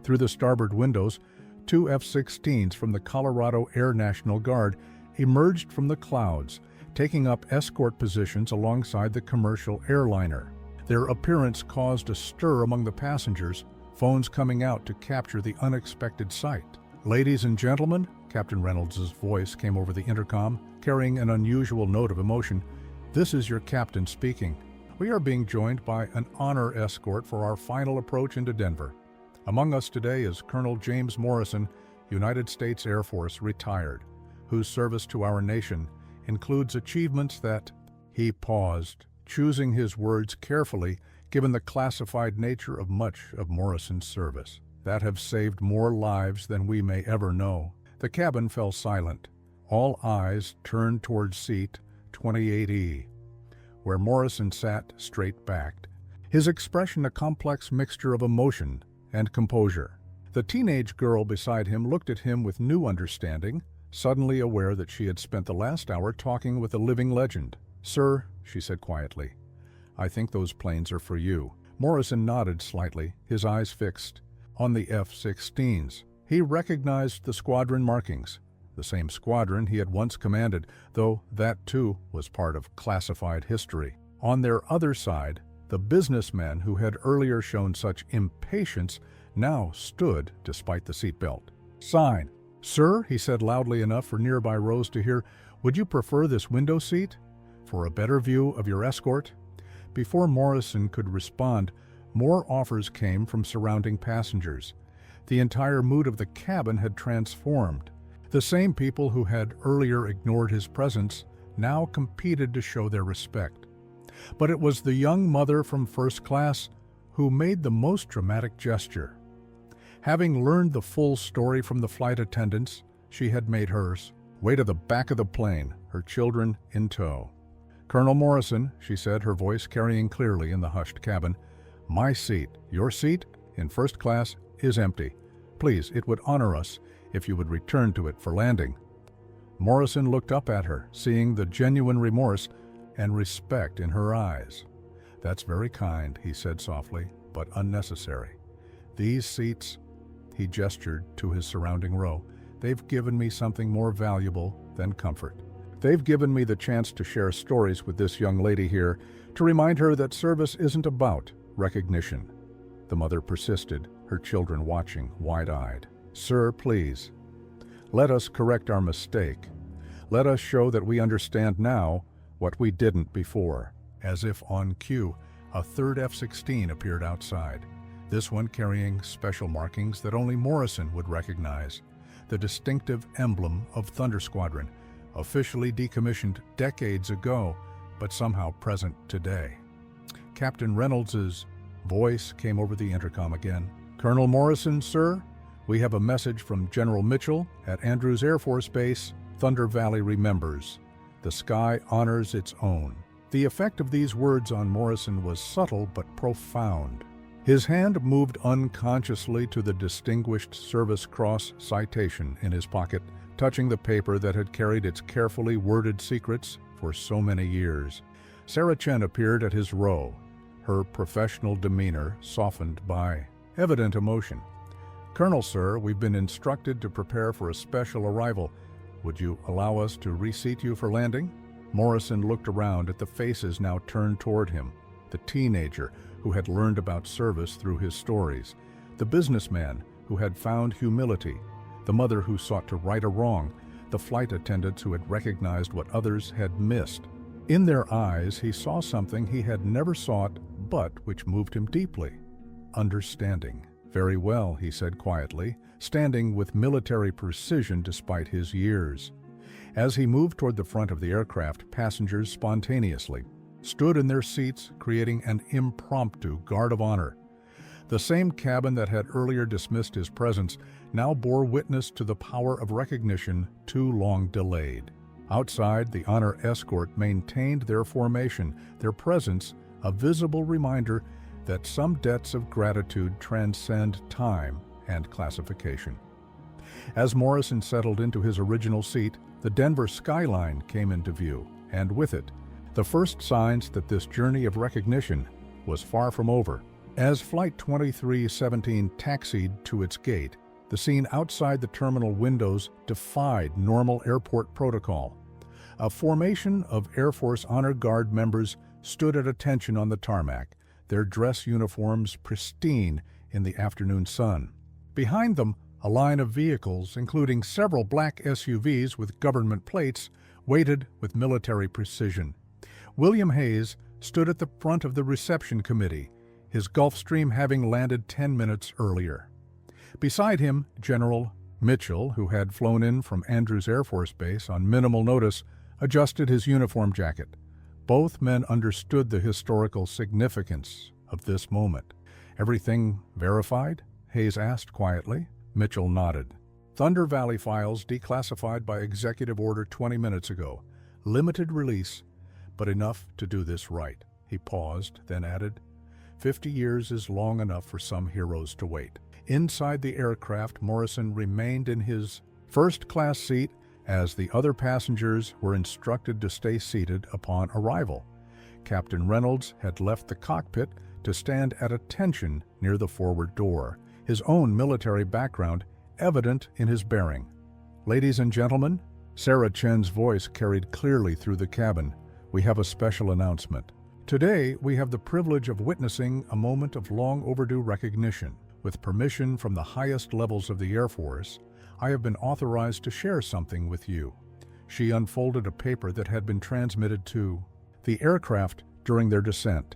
Through the starboard windows, two F-16s from the Colorado Air National Guard emerged from the clouds, taking up escort positions alongside the commercial airliner. Their appearance caused a stir among the passengers, phones coming out to capture the unexpected sight. "Ladies and gentlemen," Captain Reynolds' voice came over the intercom, carrying an unusual note of emotion, "this is your captain speaking. We are being joined by an honor escort for our final approach into Denver. Among us today is Colonel James Morrison, United States Air Force, retired, whose service to our nation includes achievements that—" He paused, choosing his words carefully given the classified nature of much of Morrison's service, "that have saved more lives than we may ever know." The cabin fell silent. All eyes turned toward seat 28E, where Morrison sat straight-backed, his expression a complex mixture of emotion and composure. The teenage girl beside him looked at him with new understanding, suddenly aware that she had spent the last hour talking with a living legend. "Sir," she said quietly, "I think those planes are for you." Morrison nodded slightly, his eyes fixed on the F-16s. He recognized the squadron markings, the same squadron he had once commanded, though that too was part of classified history. On their other side, the businessmen who had earlier shown such impatience now stood despite the seatbelt. "Sign." "Sir," he said loudly enough for nearby rows to hear, "would you prefer this window seat for a better view of your escort?" Before Morrison could respond, more offers came from surrounding passengers. The entire mood of the cabin had transformed. The same people who had earlier ignored his presence now competed to show their respect. But it was the young mother from first class who made the most dramatic gesture. Having learned the full story from the flight attendants, she had made hers way to the back of the plane, her children in tow. "Colonel Morrison," she said, her voice carrying clearly in the hushed cabin, "my seat, your seat, in first class, is empty. Please, it would honor us if you would return to it for landing." Morrison looked up at her, seeing the genuine remorse and respect in her eyes. "That's very kind," he said softly, "but unnecessary. These seats," he gestured to his surrounding row, "they've given me something more valuable than comfort. They've given me the chance to share stories with this young lady here, to remind her that service isn't about recognition." The mother persisted, her children watching, wide-eyed. "Sir, please, let us correct our mistake. Let us show that we understand now what we didn't before." As if on cue, a third F-16 appeared outside, this one carrying special markings that only Morrison would recognize, the distinctive emblem of Thunder Squadron, officially decommissioned decades ago, but somehow present today. Captain Reynolds' voice came over the intercom again. "Colonel Morrison, sir, we have a message from General Mitchell at Andrews Air Force Base. Thunder Valley remembers. The sky honors its own." The effect of these words on Morrison was subtle but profound. His hand moved unconsciously to the Distinguished Service Cross citation in his pocket, touching the paper that had carried its carefully worded secrets for so many years. Sarah Chen appeared at his row, her professional demeanor softened by evident emotion. "Colonel, sir, we've been instructed to prepare for a special arrival. Would you allow us to reseat you for landing?" Morrison looked around at the faces now turned toward him, the teenager who had learned about service through his stories, the businessman who had found humility, the mother who sought to right a wrong, the flight attendants who had recognized what others had missed. In their eyes he saw something he had never sought, but which moved him deeply: understanding. "Very well," he said quietly, standing with military precision despite his years. As he moved toward the front of the aircraft, passengers spontaneously stood in their seats, creating an impromptu guard of honor. The same cabin that had earlier dismissed his presence now bore witness to the power of recognition too long delayed. Outside, the honor escort maintained their formation, their presence a visible reminder that some debts of gratitude transcend time and classification. As Morrison settled into his original seat, the Denver skyline came into view, and with it, the first signs that this journey of recognition was far from over. As Flight 2317 taxied to its gate, the scene outside the terminal windows defied normal airport protocol. A formation of Air Force Honor Guard members stood at attention on the tarmac, their dress uniforms pristine in the afternoon sun. Behind them, a line of vehicles, including several black SUVs with government plates, waited with military precision. William Hayes stood at the front of the reception committee, his Gulfstream having landed 10 minutes earlier. Beside him, General Mitchell, who had flown in from Andrews Air Force Base on minimal notice, adjusted his uniform jacket. Both men understood the historical significance of this moment. "Everything verified?" Hayes asked quietly. Mitchell nodded. "Thunder Valley files declassified by Executive Order 20 minutes ago. Limited release, but enough to do this right." He paused, then added, 50 years is long enough for some heroes to wait." Inside the aircraft, Morrison remained in his first-class seat as the other passengers were instructed to stay seated upon arrival. Captain Reynolds had left the cockpit to stand at attention near the forward door, his own military background evident in his bearing. "Ladies and gentlemen," Sarah Chen's voice carried clearly through the cabin, "we have a special announcement. Today, we have the privilege of witnessing a moment of long overdue recognition. With permission from the highest levels of the Air Force, I have been authorized to share something with you." She unfolded a paper that had been transmitted to the aircraft during their descent.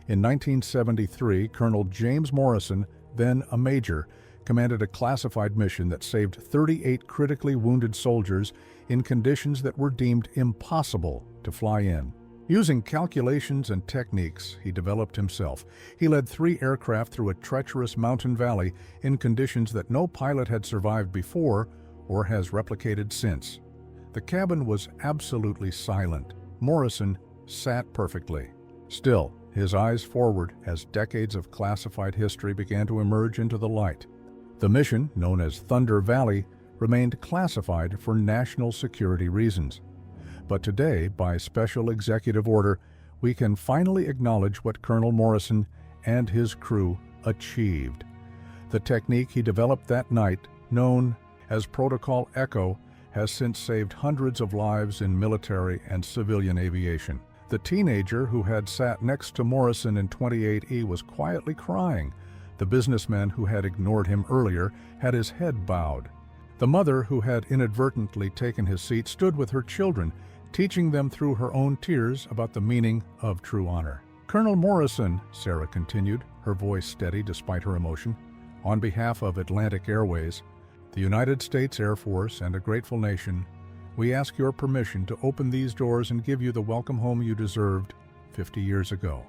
In 1973, Colonel James Morrison, then a major, commanded a classified mission that saved 38 critically wounded soldiers in conditions that were deemed impossible to fly in. Using calculations and techniques he developed himself, he led 3 aircraft through a treacherous mountain valley in conditions that no pilot had survived before or has replicated since. The cabin was absolutely silent. Morrison sat perfectly. Still, his eyes forward as decades of classified history began to emerge into the light. The mission, known as Thunder Valley, remained classified for national security reasons. But today, by special executive order, we can finally acknowledge what Colonel Morrison and his crew achieved. The technique he developed that night, known as Protocol Echo, has since saved hundreds of lives in military and civilian aviation. The teenager who had sat next to Morrison in 28E was quietly crying. The businessman who had ignored him earlier had his head bowed. The mother who had inadvertently taken his seat stood with her children, teaching them through her own tears about the meaning of true honor. "Colonel Morrison," Sarah continued, her voice steady despite her emotion, "on behalf of Atlantic Airways, the United States Air Force, and a grateful nation, we ask your permission to open these doors and give you the welcome home you deserved 50 years ago."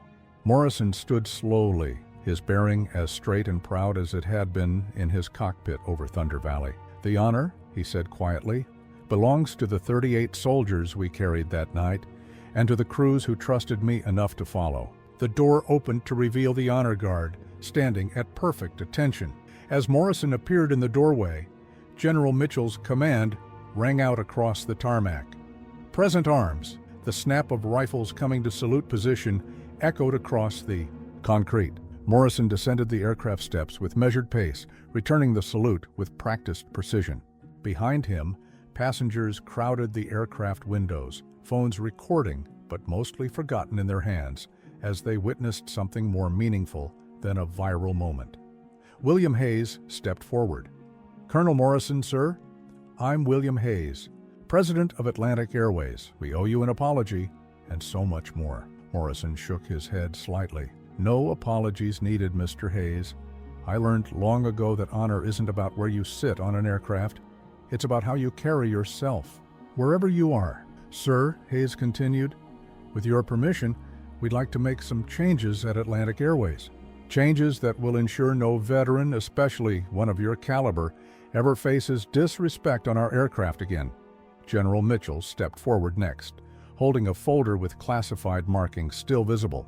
Morrison stood slowly, his bearing as straight and proud as it had been in his cockpit over Thunder Valley. "The honor," he said quietly, "belongs to the 38 soldiers we carried that night, and to the crews who trusted me enough to follow." The door opened to reveal the honor guard, standing at perfect attention. As Morrison appeared in the doorway, General Mitchell's command rang out across the tarmac. "Present arms!" The snap of rifles coming to salute position echoed across the concrete. Morrison descended the aircraft steps with measured pace, returning the salute with practiced precision. Behind him, passengers crowded the aircraft windows, phones recording but mostly forgotten in their hands, as they witnessed something more meaningful than a viral moment. William Hayes stepped forward. "Colonel Morrison, sir, I'm William Hayes, President of Atlantic Airways. We owe you an apology," and so much more. Morrison shook his head slightly. "No apologies needed, Mr. Hayes. I learned long ago that honor isn't about where you sit on an aircraft. It's about how you carry yourself, wherever you are." "Sir," Hayes continued, "with your permission, we'd like to make some changes at Atlantic Airways. Changes that will ensure no veteran, especially one of your caliber, ever faces disrespect on our aircraft again." General Mitchell stepped forward next, holding a folder with classified markings still visible.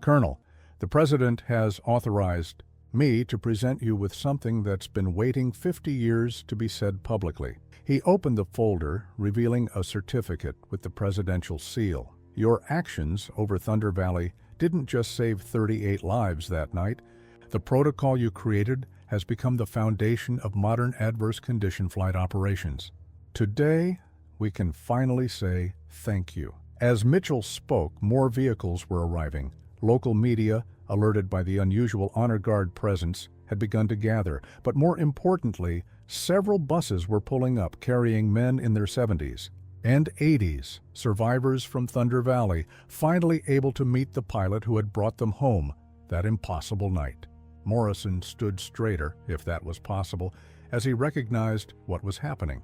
"Colonel, the President has authorized me to present you with something that's been waiting 50 years to be said publicly." He opened the folder, revealing a certificate with the presidential seal. "Your actions over Thunder Valley didn't just save 38 lives that night. The protocol you created has become the foundation of modern adverse condition flight operations. Today, we can finally say thank you." As Mitchell spoke, more vehicles were arriving. Local media, alerted by the unusual honor guard presence, had begun to gather, but more importantly, several buses were pulling up carrying men in their 70s and 80s, survivors from Thunder Valley, finally able to meet the pilot who had brought them home that impossible night. Morrison stood straighter, if that was possible, as he recognized what was happening.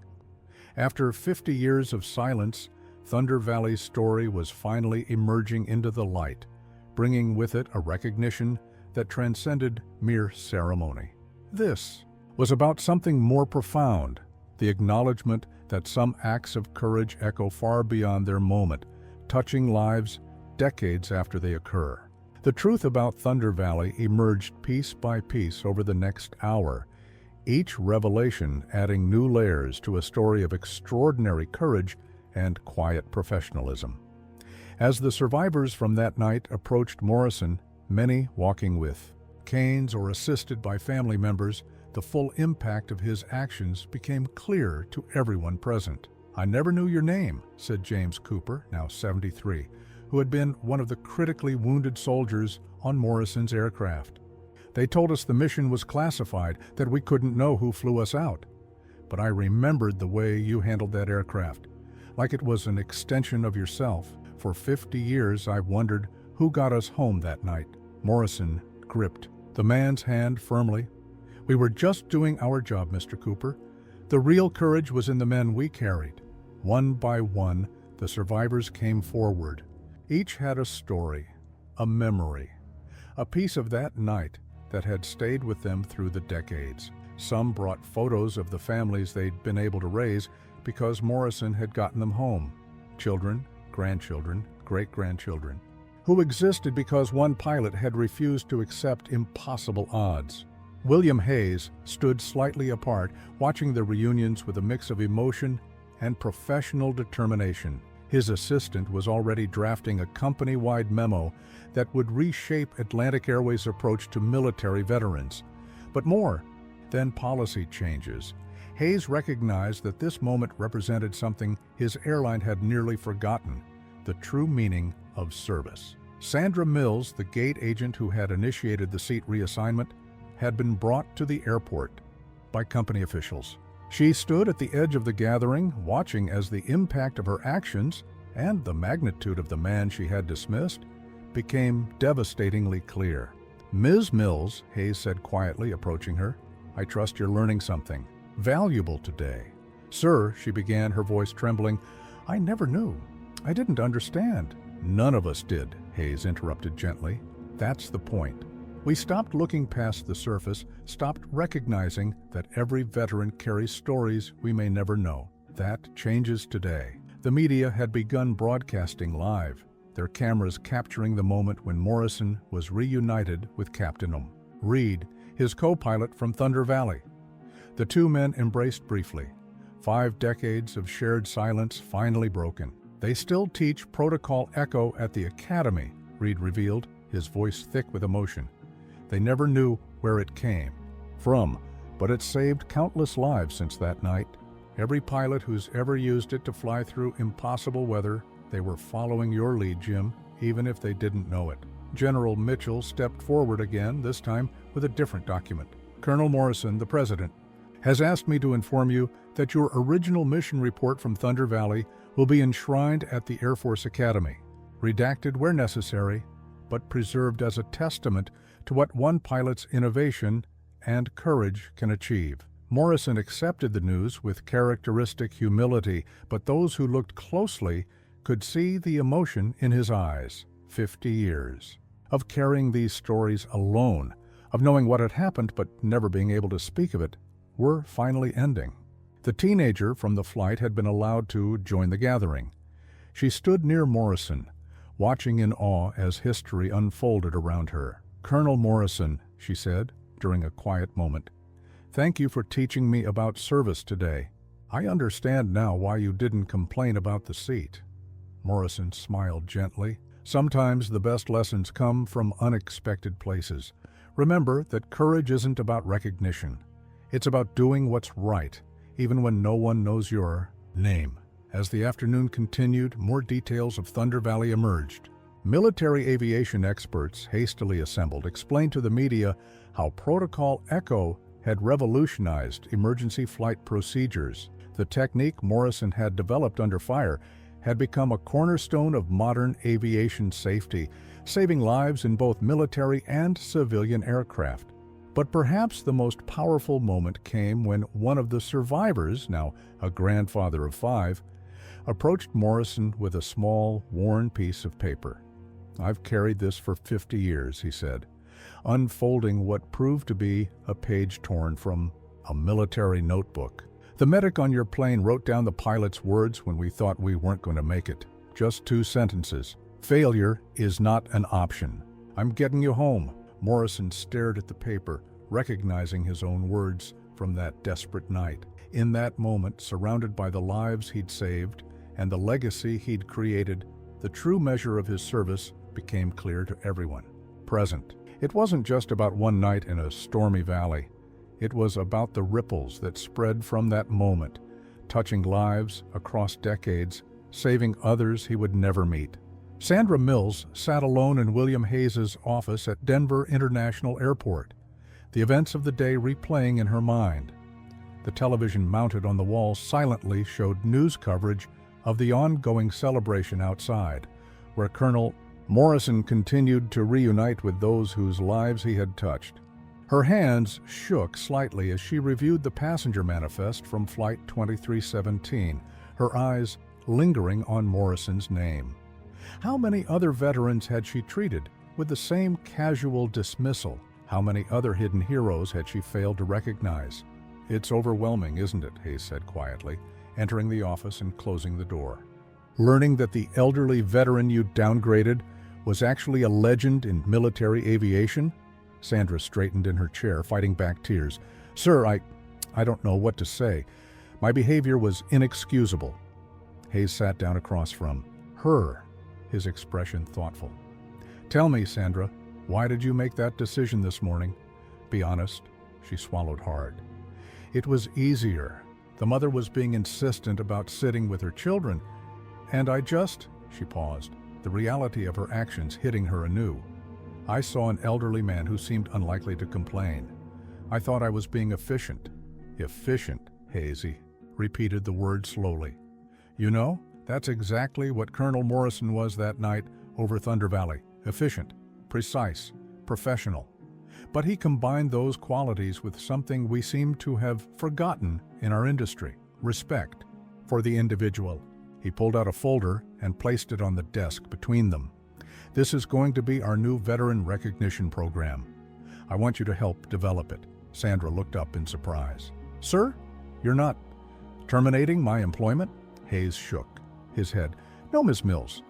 After 50 years of silence, Thunder Valley's story was finally emerging into the light, bringing with it a recognition that transcended mere ceremony. This was about something more profound, the acknowledgement that some acts of courage echo far beyond their moment, touching lives decades after they occur. The truth about Thunder Valley emerged piece by piece over the next hour, each revelation adding new layers to a story of extraordinary courage and quiet professionalism. As the survivors from that night approached Morrison, many walking with canes or assisted by family members, the full impact of his actions became clear to everyone present. "I never knew your name," said James Cooper, now 73, who had been one of the critically wounded soldiers on Morrison's aircraft. "They told us the mission was classified, that we couldn't know who flew us out. But I remembered the way you handled that aircraft, like it was an extension of yourself. For 50 years I've wondered who got us home that night." Morrison gripped the man's hand firmly. "We were just doing our job, Mr. Cooper. The real courage was in the men we carried." One by one, the survivors came forward. Each had a story, a memory, a piece of that night that had stayed with them through the decades. Some brought photos of the families they'd been able to raise because Morrison had gotten them home. Children, grandchildren, great-grandchildren, who existed because one pilot had refused to accept impossible odds. William Hayes stood slightly apart, watching the reunions with a mix of emotion and professional determination. His assistant was already drafting a company-wide memo that would reshape Atlantic Airways' approach to military veterans. But more than policy changes, Hayes recognized that this moment represented something his airline had nearly forgotten: the true meaning of service. Sandra Mills, the gate agent who had initiated the seat reassignment, had been brought to the airport by company officials. She stood at the edge of the gathering, watching as the impact of her actions and the magnitude of the man she had dismissed became devastatingly clear. "Ms. Mills," Hayes said quietly, approaching her, "I trust you're learning something valuable today." "Sir," she began, her voice trembling, "I never knew. I didn't understand." "None of us did," Hayes interrupted gently. "That's the point. We stopped looking past the surface, stopped recognizing that every veteran carries stories we may never know. That changes today." The media had begun broadcasting live, their cameras capturing the moment when Morrison was reunited with Captain Reed, his co-pilot from Thunder Valley. The two men embraced briefly, 5 decades of shared silence finally broken. "They still teach Protocol Echo at the Academy," Reed revealed, his voice thick with emotion. "They never knew where it came from, but it saved countless lives since that night. Every pilot who's ever used it to fly through impossible weather, they were following your lead, Jim, even if they didn't know it." General Mitchell stepped forward again, this time with a different document. "Colonel Morrison, the President, has asked me to inform you that your original mission report from Thunder Valley will be enshrined at the Air Force Academy, redacted where necessary, but preserved as a testament to what one pilot's innovation and courage can achieve." Morrison accepted the news with characteristic humility, but those who looked closely could see the emotion in his eyes. 50 years of carrying these stories alone, of knowing what had happened but never being able to speak of it, were finally ending. The teenager from the flight had been allowed to join the gathering. She stood near Morrison, watching in awe as history unfolded around her. "Colonel Morrison," she said, during a quiet moment. "Thank you for teaching me about service today. I understand now why you didn't complain about the seat." Morrison smiled gently. "Sometimes the best lessons come from unexpected places. Remember that courage isn't about recognition. It's about doing what's right, even when no one knows your name." As the afternoon continued, more details of Thunder Valley emerged. Military aviation experts, hastily assembled, explained to the media how Protocol Echo had revolutionized emergency flight procedures. The technique Morrison had developed under fire had become a cornerstone of modern aviation safety, saving lives in both military and civilian aircraft. But perhaps the most powerful moment came when one of the survivors, now a grandfather of 5, approached Morrison with a small, worn piece of paper. "I've carried this for 50 years, he said, unfolding what proved to be a page torn from a military notebook. "The medic on your plane wrote down the pilot's words when we thought we weren't going to make it. Just 2 sentences. Failure is not an option. I'm getting you home." Morrison stared at the paper, recognizing his own words from that desperate night. In that moment, surrounded by the lives he'd saved and the legacy he'd created, the true measure of his service became clear to everyone present. It wasn't just about one night in a stormy valley. It was about the ripples that spread from that moment, touching lives across decades, saving others he would never meet. Sandra Mills sat alone in William Hayes's office at Denver International Airport, the events of the day replaying in her mind. The television mounted on the wall silently showed news coverage of the ongoing celebration outside, where Colonel Morrison continued to reunite with those whose lives he had touched. Her hands shook slightly as she reviewed the passenger manifest from Flight 2317, her eyes lingering on Morrison's name. How many other veterans had she treated with the same casual dismissal? How many other hidden heroes had she failed to recognize? "It's overwhelming, isn't it?" Hayes said quietly, entering the office and closing the door. "Learning that the elderly veteran you downgraded was actually a legend in military aviation?" Sandra straightened in her chair, fighting back tears. "Sir, I don't know what to say. My behavior was inexcusable." Hayes sat down across from her, his expression thoughtful. "Tell me, Sandra, why did you make that decision this morning? Be honest." She swallowed hard. "It was easier. The mother was being insistent about sitting with her children, and she paused, the reality of her actions hitting her anew. "I saw an elderly man who seemed unlikely to complain. I thought I was being efficient." "Efficient," Hazy repeated the word slowly. "You know, that's exactly what Colonel Morrison was that night over Thunder Valley. Efficient, precise, professional. But he combined those qualities with something we seem to have forgotten in our industry: respect for the individual." He pulled out a folder and placed it on the desk between them. "This is going to be our new veteran recognition program. I want you to help develop it." Sandra looked up in surprise. "Sir, you're not terminating my employment?" Hayes shook his head. "No, Miss Mills.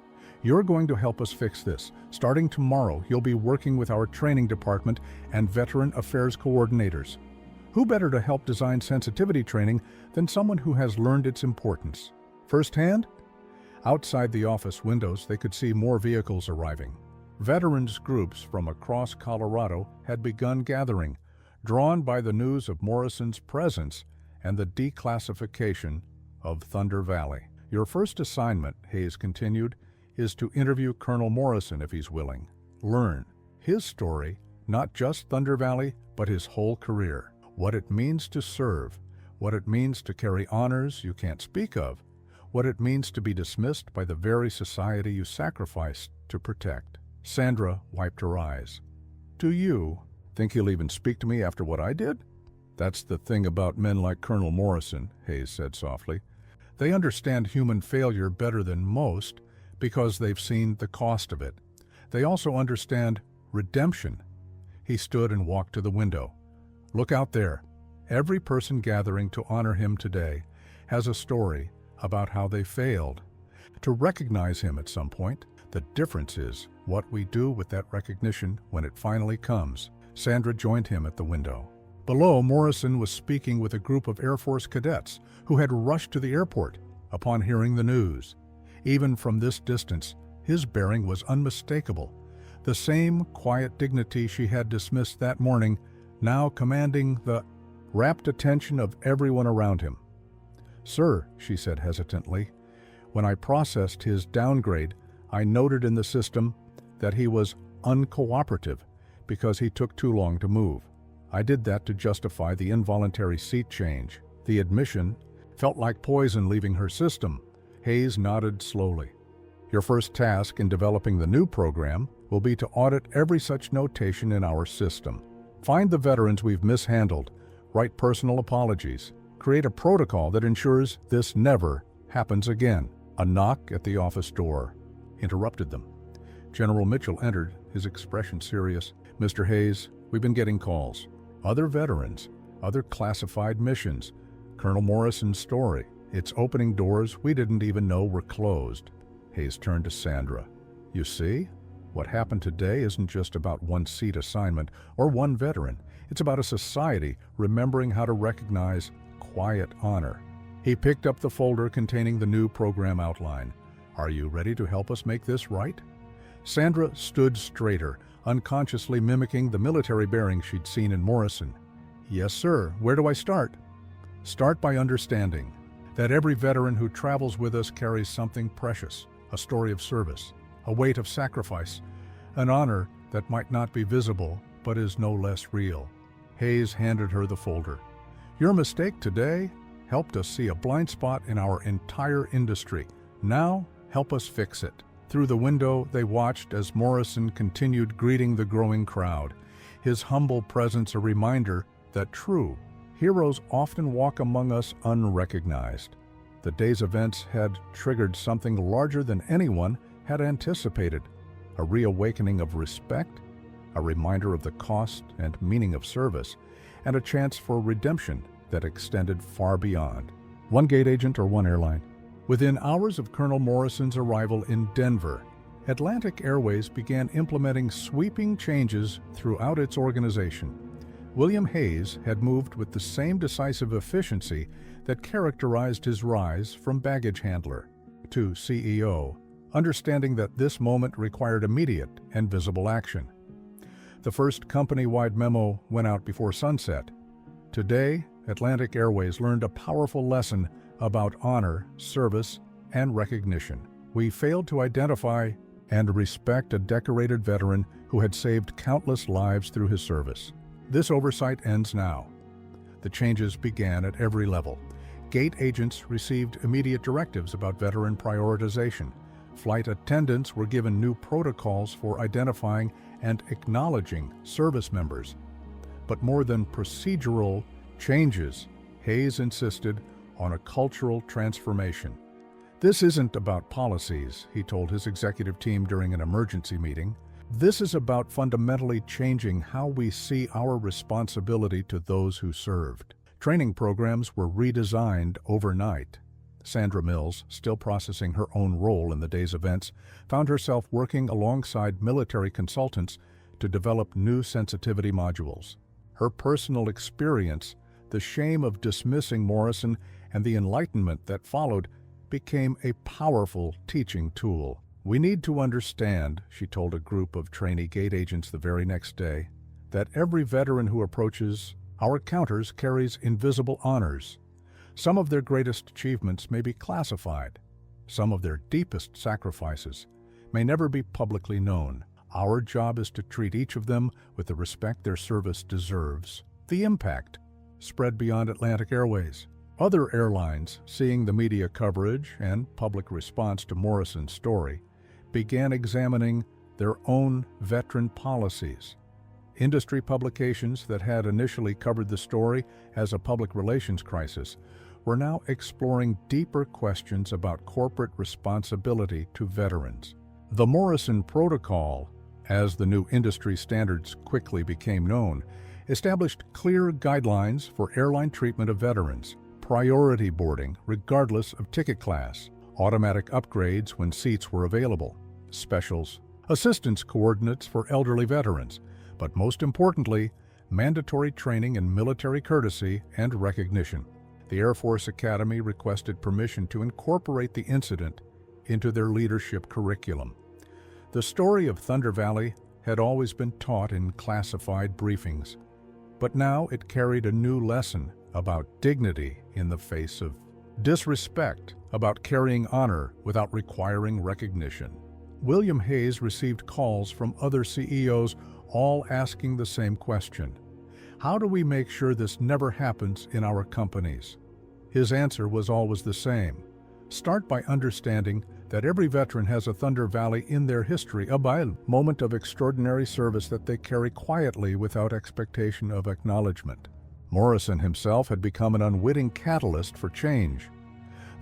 You're going to help us fix this. Starting tomorrow, you'll be working with our training department and veteran affairs coordinators. Who better to help design sensitivity training than someone who has learned its importance firsthand?" Outside the office windows, they could see more vehicles arriving. Veterans groups from across Colorado had begun gathering, drawn by the news of Morrison's presence and the declassification of Thunder Valley. "Your first assignment," Hayes continued, "is to interview Colonel Morrison if he's willing. Learn his story, not just Thunder Valley, but his whole career. What it means to serve, what it means to carry honors you can't speak of, what it means to be dismissed by the very society you sacrificed to protect." Sandra wiped her eyes. "Do you think he'll even speak to me after what I did?" "That's the thing about men like Colonel Morrison," Hayes said softly. "They understand human failure better than most because they've seen the cost of it. They also understand redemption." He stood and walked to the window. "Look out there. Every person gathering to honor him today has a story about how they failed to recognize him at some point. The difference is what we do with that recognition when it finally comes." Sandra joined him at the window. Below, Morrison was speaking with a group of Air Force cadets who had rushed to the airport upon hearing the news. Even from this distance, his bearing was unmistakable. The same quiet dignity she had dismissed that morning, now commanding the rapt attention of everyone around him. "Sir," she said hesitantly, "when I processed his downgrade, I noted in the system that he was uncooperative because he took too long to move. I did that to justify the involuntary seat change." The admission felt like poison leaving her system. Hayes nodded slowly. "Your first task in developing the new program will be to audit every such notation in our system. Find the veterans we've mishandled, write personal apologies, create a protocol that ensures this never happens again." A knock at the office door interrupted them. General Mitchell entered, his expression serious. "Mr. Hayes, we've been getting calls. Other veterans, other classified missions. Colonel Morrison's story. It's opening doors we didn't even know were closed." Hayes turned to Sandra. "You see? What happened today isn't just about one seat assignment or one veteran. It's about a society remembering how to recognize quiet honor." He picked up the folder containing the new program outline. "Are you ready to help us make this right?" Sandra stood straighter, unconsciously mimicking the military bearing she'd seen in Morrison. "Yes, sir. Where do I start?" "Start by understanding that every veteran who travels with us carries something precious, a story of service, a weight of sacrifice, an honor that might not be visible but is no less real." Hayes handed her the folder. "Your mistake today helped us see a blind spot in our entire industry. Now, help us fix it." Through the window, they watched as Morrison continued greeting the growing crowd, his humble presence a reminder that true heroes often walk among us unrecognized. The day's events had triggered something larger than anyone had anticipated, a reawakening of respect, a reminder of the cost and meaning of service, and a chance for redemption that extended far beyond. One gate agent or one airline? Within hours of Colonel Morrison's arrival in Denver, Atlantic Airways began implementing sweeping changes throughout its organization. William Hayes had moved with the same decisive efficiency that characterized his rise from baggage handler to CEO, understanding that this moment required immediate and visible action. The first company-wide memo went out before sunset. Today, Atlantic Airways learned a powerful lesson about honor, service, and recognition. "We failed to identify and respect a decorated veteran who had saved countless lives through his service. This oversight ends now." The changes began at every level. Gate agents received immediate directives about veteran prioritization. Flight attendants were given new protocols for identifying and acknowledging service members. But more than procedural changes, Hayes insisted on a cultural transformation. "This isn't about policies," he told his executive team during an emergency meeting. "This is about fundamentally changing how we see our responsibility to those who served." Training programs were redesigned overnight. Sandra Mills, still processing her own role in the day's events, found herself working alongside military consultants to develop new sensitivity modules. Her personal experience, the shame of dismissing Morrison, and the enlightenment that followed became a powerful teaching tool. "We need to understand," she told a group of trainee gate agents the very next day, "that every veteran who approaches our counters carries invisible honors. Some of their greatest achievements may be classified. Some of their deepest sacrifices may never be publicly known. Our job is to treat each of them with the respect their service deserves." The impact spread beyond Atlantic Airways. Other airlines, seeing the media coverage and public response to Morrison's story, began examining their own veteran policies. Industry publications that had initially covered the story as a public relations crisis were now exploring deeper questions about corporate responsibility to veterans. The Morrison Protocol, as the new industry standards quickly became known, established clear guidelines for airline treatment of veterans: priority boarding regardless of ticket class, automatic upgrades when seats were available, specials, assistance coordinates for elderly veterans, but most importantly, mandatory training in military courtesy and recognition. The Air Force Academy requested permission to incorporate the incident into their leadership curriculum. The story of Thunder Valley had always been taught in classified briefings, but now it carried a new lesson about dignity in the face of disrespect, about carrying honor without requiring recognition. William Hayes received calls from other CEOs, all asking the same question: how do we make sure this never happens in our companies? His answer was always the same: start by understanding that every veteran has a Thunder Valley in their history, a moment of extraordinary service that they carry quietly without expectation of acknowledgement. Morrison himself had become an unwitting catalyst for change.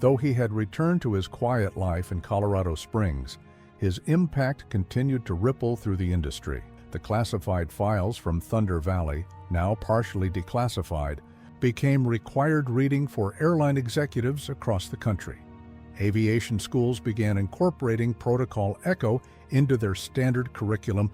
Though he had returned to his quiet life in Colorado Springs, his impact continued to ripple through the industry. The classified files from Thunder Valley, now partially declassified, became required reading for airline executives across the country. Aviation schools began incorporating Protocol Echo into their standard curriculum,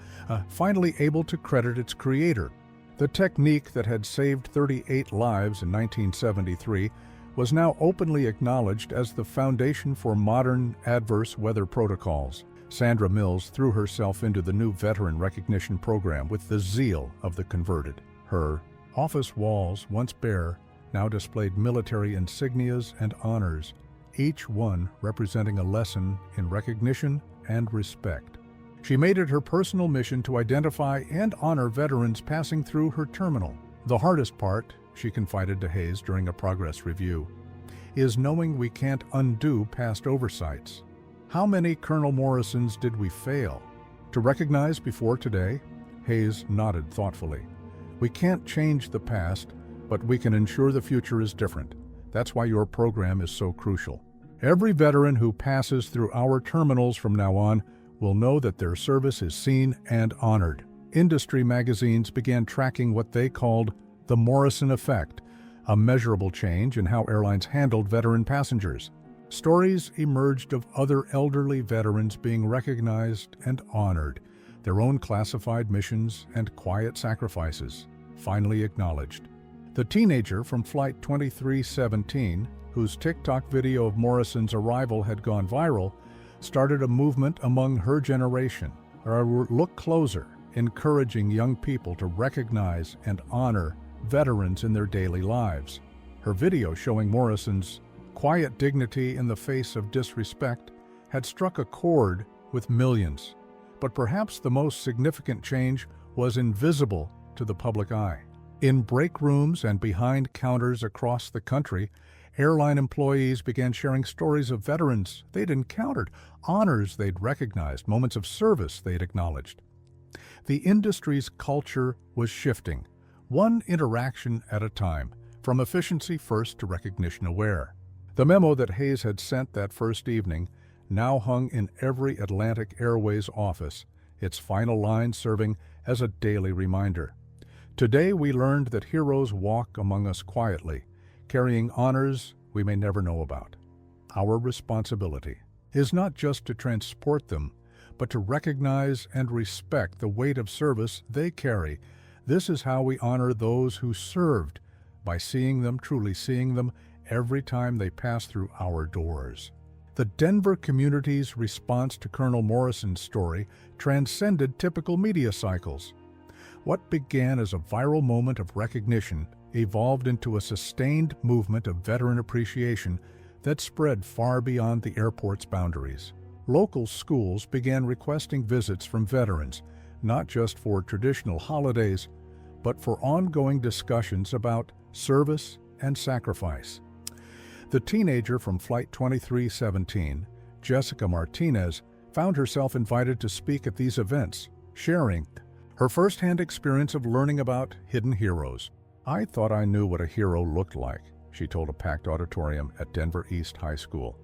finally able to credit its creator. The technique that had saved 38 lives in 1973 was now openly acknowledged as the foundation for modern adverse weather protocols. Sandra Mills threw herself into the new veteran recognition program with the zeal of the converted. Her office walls, once bare, now displayed military insignias and honors, each one representing a lesson in recognition and respect. She made it her personal mission to identify and honor veterans passing through her terminal. The hardest part, she confided to Hayes during a progress review, is knowing we can't undo past oversights. How many Colonel Morrisons did we fail to recognize before today? Hayes nodded thoughtfully. We can't change the past, but we can ensure the future is different. That's why your program is so crucial. Every veteran who passes through our terminals from now on will know that their service is seen and honored. Industry magazines began tracking what they called the Morrison effect, a measurable change in how airlines handled veteran passengers. Stories emerged of other elderly veterans being recognized and honored, their own classified missions and quiet sacrifices finally acknowledged. The teenager from Flight 2317, whose TikTok video of Morrison's arrival had gone viral, started a movement among her generation, Look Closer, encouraging young people to recognize and honor veterans in their daily lives. Her video showing Morrison's quiet dignity in the face of disrespect had struck a chord with millions. But perhaps the most significant change was invisible to the public eye. In break rooms and behind counters across the country, airline employees began sharing stories of veterans they'd encountered, honors they'd recognized, moments of service they'd acknowledged. The industry's culture was shifting, one interaction at a time, from efficiency first to recognition aware. The memo that Hayes had sent that first evening now hung in every Atlantic Airways office, its final line serving as a daily reminder. Today we learned that heroes walk among us quietly, carrying honors we may never know about. Our responsibility is not just to transport them, but to recognize and respect the weight of service they carry. This is how we honor those who served, by seeing them, truly seeing them, every time they pass through our doors. The Denver community's response to Colonel Morrison's story transcended typical media cycles. What began as a viral moment of recognition evolved into a sustained movement of veteran appreciation that spread far beyond the airport's boundaries. Local schools began requesting visits from veterans, not just for traditional holidays, but for ongoing discussions about service and sacrifice. The teenager from Flight 2317, Jessica Martinez, found herself invited to speak at these events, sharing her firsthand experience of learning about hidden heroes. I thought I knew what a hero looked like, she told a packed auditorium at Denver East High School.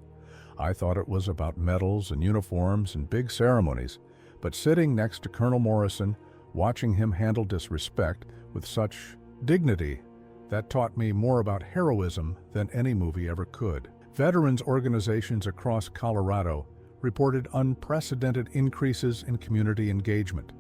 I thought it was about medals and uniforms and big ceremonies, but sitting next to Colonel Morrison, watching him handle disrespect with such dignity, that taught me more about heroism than any movie ever could. Veterans organizations across Colorado reported unprecedented increases in community engagement.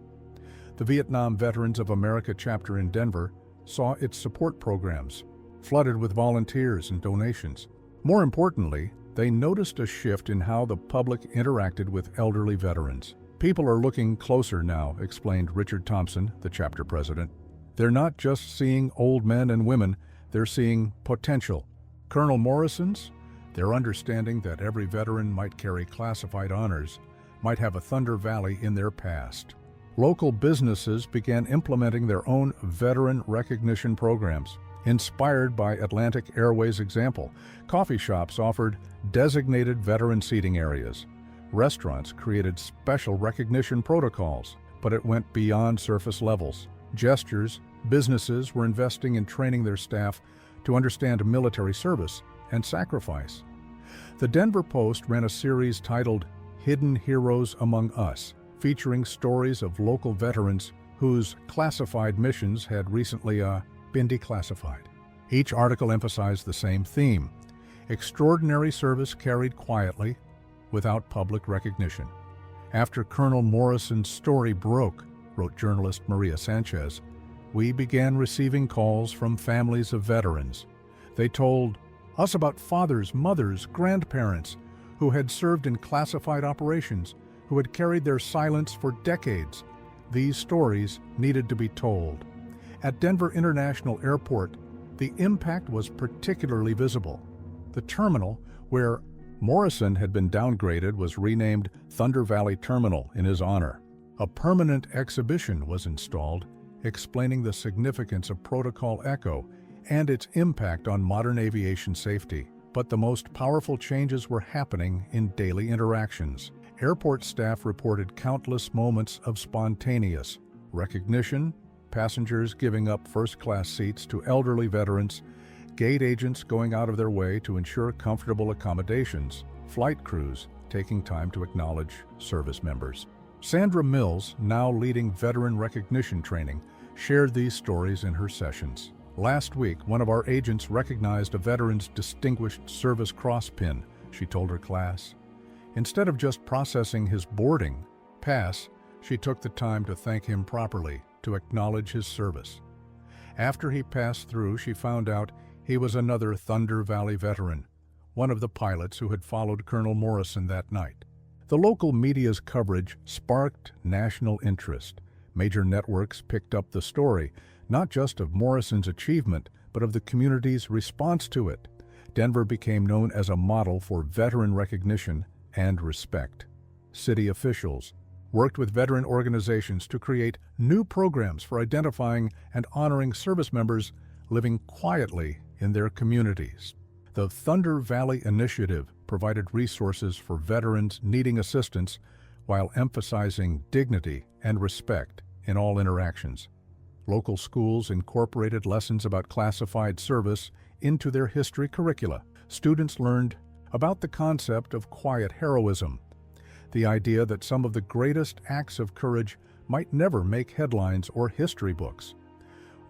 The Vietnam Veterans of America chapter in Denver saw its support programs flooded with volunteers and donations. More importantly, they noticed a shift in how the public interacted with elderly veterans. People are looking closer now, explained Richard Thompson, the chapter president. They're not just seeing old men and women, they're seeing potential. Colonel Morrison's, they're understanding that every veteran might carry classified honors, might have a Thunder Valley in their past. Local businesses began implementing their own veteran recognition programs. Inspired by Atlantic Airways' example, coffee shops offered designated veteran seating areas. Restaurants created special recognition protocols, but it went beyond surface levels. Gestures, businesses were investing in training their staff to understand military service and sacrifice. The Denver Post ran a series titled Hidden Heroes Among Us, featuring stories of local veterans whose classified missions had recently been declassified. Each article emphasized the same theme: extraordinary service carried quietly, without public recognition. After Colonel Morrison's story broke, wrote journalist Maria Sanchez, we began receiving calls from families of veterans. They told us about fathers, mothers, grandparents who had served in classified operations, who had carried their silence for decades. These stories needed to be told. At Denver International Airport, the impact was particularly visible. The terminal, where Morrison had been downgraded, was renamed Thunder Valley Terminal in his honor. A permanent exhibition was installed, explaining the significance of Protocol Echo and its impact on modern aviation safety. But the most powerful changes were happening in daily interactions. Airport staff reported countless moments of spontaneous recognition, passengers giving up first-class seats to elderly veterans, gate agents going out of their way to ensure comfortable accommodations, flight crews taking time to acknowledge service members. Sandra Mills, now leading veteran recognition training, shared these stories in her sessions. Last week, one of our agents recognized a veteran's Distinguished Service Cross pin, she told her class. Instead of just processing his boarding pass, she took the time to thank him properly, to acknowledge his service. After he passed through, she found out he was another Thunder Valley veteran, one of the pilots who had followed Colonel Morrison that night. The local media's coverage sparked national interest. Major networks picked up the story, not just of Morrison's achievement, but of the community's response to it. Denver became known as a model for veteran recognition and respect. City officials worked with veteran organizations to create new programs for identifying and honoring service members living quietly in their communities. The Thunder Valley Initiative provided resources for veterans needing assistance while emphasizing dignity and respect in all interactions. Local schools incorporated lessons about classified service into their history curricula. Students learned about the concept of quiet heroism, the idea that some of the greatest acts of courage might never make headlines or history books.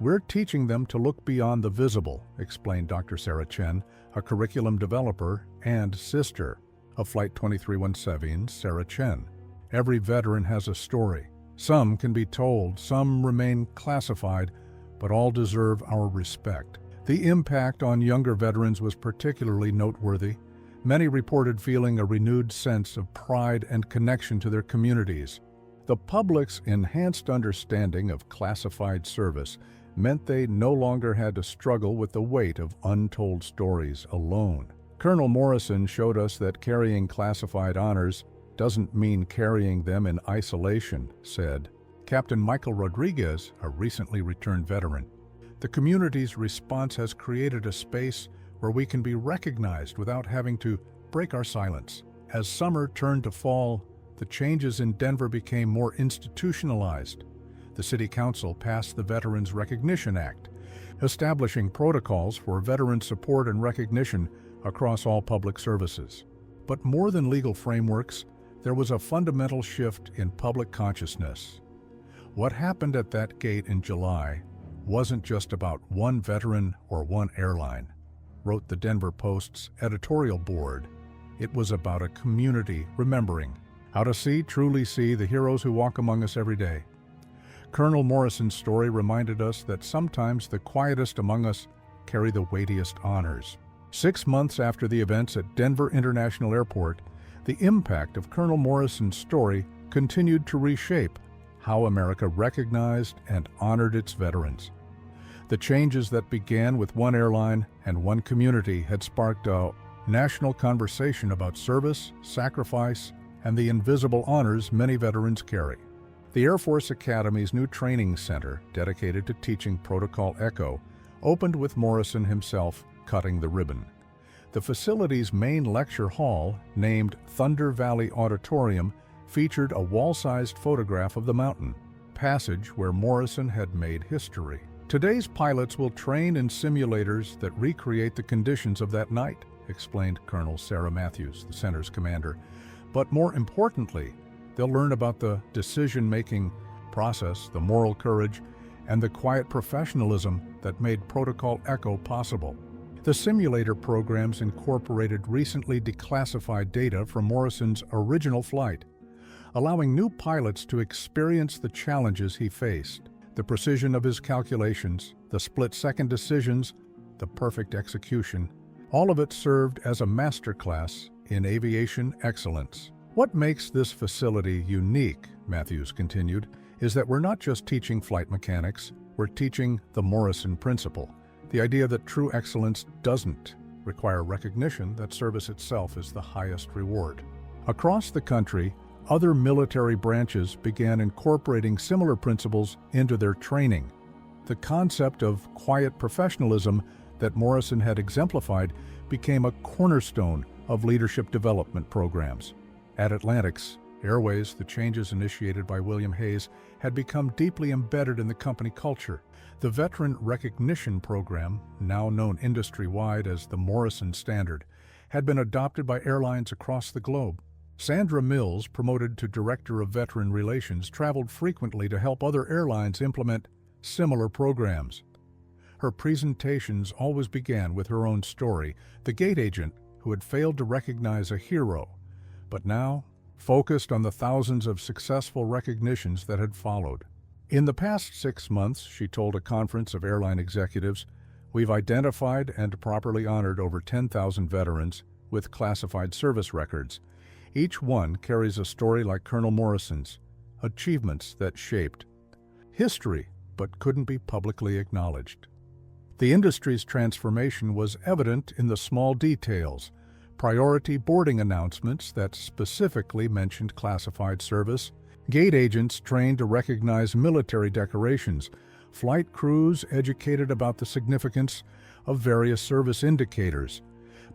We're teaching them to look beyond the visible, explained Dr. Sarah Chen, a curriculum developer and sister of Flight 2317's Sarah Chen. Every veteran has a story. Some can be told, some remain classified, but all deserve our respect. The impact on younger veterans was particularly noteworthy. Many reported feeling a renewed sense of pride and connection to their communities. The public's enhanced understanding of classified service meant they no longer had to struggle with the weight of untold stories alone. Colonel Morrison showed us that carrying classified honors doesn't mean carrying them in isolation, said Captain Michael Rodriguez, a recently returned veteran. The community's response has created a space where we can be recognized without having to break our silence. As summer turned to fall, the changes in Denver became more institutionalized. The City Council passed the Veterans Recognition Act, establishing protocols for veteran support and recognition across all public services. But more than legal frameworks, there was a fundamental shift in public consciousness. What happened at that gate in July wasn't just about one veteran or one airline, wrote the Denver Post's editorial board. It was about a community remembering how to truly see the heroes who walk among us every day. Colonel Morrison's story reminded us that sometimes the quietest among us carry the weightiest honors. 6 months after the events at Denver International Airport, the impact of Colonel Morrison's story continued to reshape how America recognized and honored its veterans. The changes that began with one airline and one community had sparked a national conversation about service, sacrifice, and the invisible honors many veterans carry. The Air Force Academy's new training center, dedicated to teaching Protocol Echo, opened with Morrison himself cutting the ribbon. The facility's main lecture hall, named Thunder Valley Auditorium, featured a wall-sized photograph of the mountain passage where Morrison had made history. Today's pilots will train in simulators that recreate the conditions of that night, explained Colonel Sarah Matthews, the center's commander. But more importantly, they'll learn about the decision-making process, the moral courage, and the quiet professionalism that made Protocol Echo possible. The simulator programs incorporated recently declassified data from Morrison's original flight, allowing new pilots to experience the challenges he faced, the precision of his calculations, the split-second decisions, the perfect execution. All of it served as a masterclass in aviation excellence. What makes this facility unique, Matthews continued, is that we're not just teaching flight mechanics, we're teaching the Morrison principle. The idea that true excellence doesn't require recognition, that service itself is the highest reward. Across the country, other military branches began incorporating similar principles into their training. The concept of quiet professionalism that Morrison had exemplified became a cornerstone of leadership development programs. At Atlantics Airways, the changes initiated by William Hayes had become deeply embedded in the company culture. The Veteran Recognition Program, now known industry-wide as the Morrison Standard, had been adopted by airlines across the globe. Sandra Mills, promoted to Director of Veteran Relations, traveled frequently to help other airlines implement similar programs. Her presentations always began with her own story, the gate agent who had failed to recognize a hero, but now focused on the thousands of successful recognitions that had followed. In the past 6 months, she told a conference of airline executives, we've identified and properly honored over 10,000 veterans with classified service records. Each one carries a story like Colonel Morrison's, achievements that shaped history but couldn't be publicly acknowledged. The industry's transformation was evident in the small details, priority boarding announcements that specifically mentioned classified service, gate agents trained to recognize military decorations, flight crews educated about the significance of various service indicators.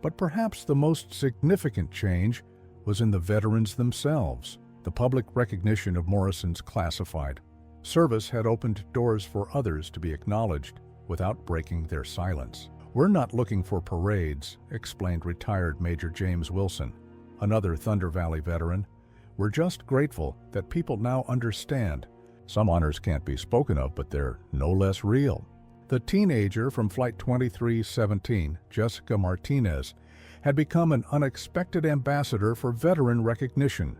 But perhaps the most significant change was in the veterans themselves. The public recognition of Morrison's classified service had opened doors for others to be acknowledged without breaking their silence. We're not looking for parades, explained retired Major James Wilson, another Thunder Valley veteran. We're just grateful that people now understand some honors can't be spoken of, but they're no less real. The teenager from Flight 2317, Jessica Martinez, had become an unexpected ambassador for veteran recognition.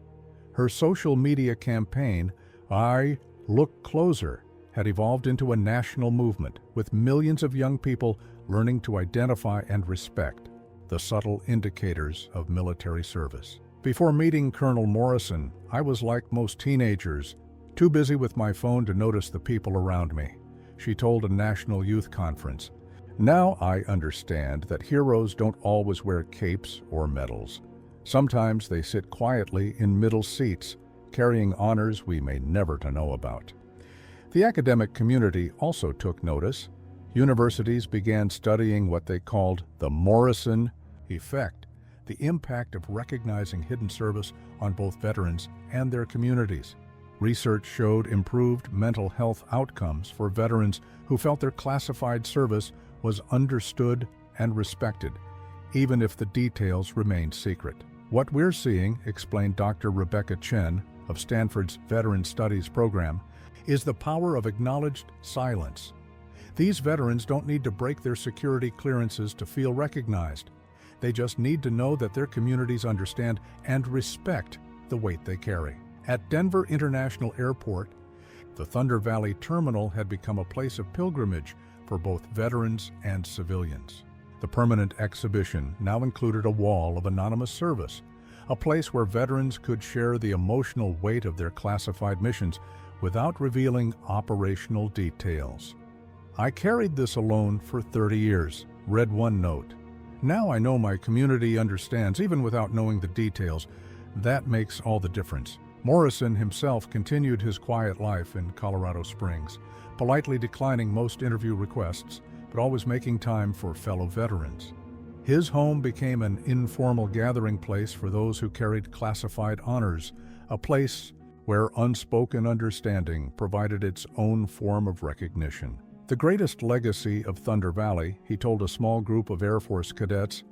Her social media campaign, I Look Closer, had evolved into a national movement, with millions of young people learning to identify and respect the subtle indicators of military service. Before meeting Colonel Morrison, I was like most teenagers, too busy with my phone to notice the people around me, she told a national youth conference. Now I understand that heroes don't always wear capes or medals. Sometimes they sit quietly in middle seats, carrying honors we may never to know about. The academic community also took notice. Universities began studying what they called the Morrison effect, the impact of recognizing hidden service on both veterans and their communities. Research showed improved mental health outcomes for veterans who felt their classified service was understood and respected, even if the details remained secret. What we're seeing, explained Dr. Rebecca Chen of Stanford's Veteran Studies program, is the power of acknowledged silence. These veterans don't need to break their security clearances to feel recognized. They just need to know that their communities understand and respect the weight they carry. At Denver International Airport, The Thunder Valley Terminal had become a place of pilgrimage for both veterans and civilians. The permanent exhibition now included a wall of anonymous service, a place where veterans could share the emotional weight of their classified missions without revealing operational details. "I carried this alone for 30 years, read one note. Now I know my community understands, even without knowing the details. That makes all the difference." Morrison himself continued his quiet life in Colorado Springs, politely declining most interview requests, but always making time for fellow veterans. His home became an informal gathering place for those who carried classified honors, a place where unspoken understanding provided its own form of recognition. The greatest legacy of Thunder Valley, he told a small group of Air Force cadets,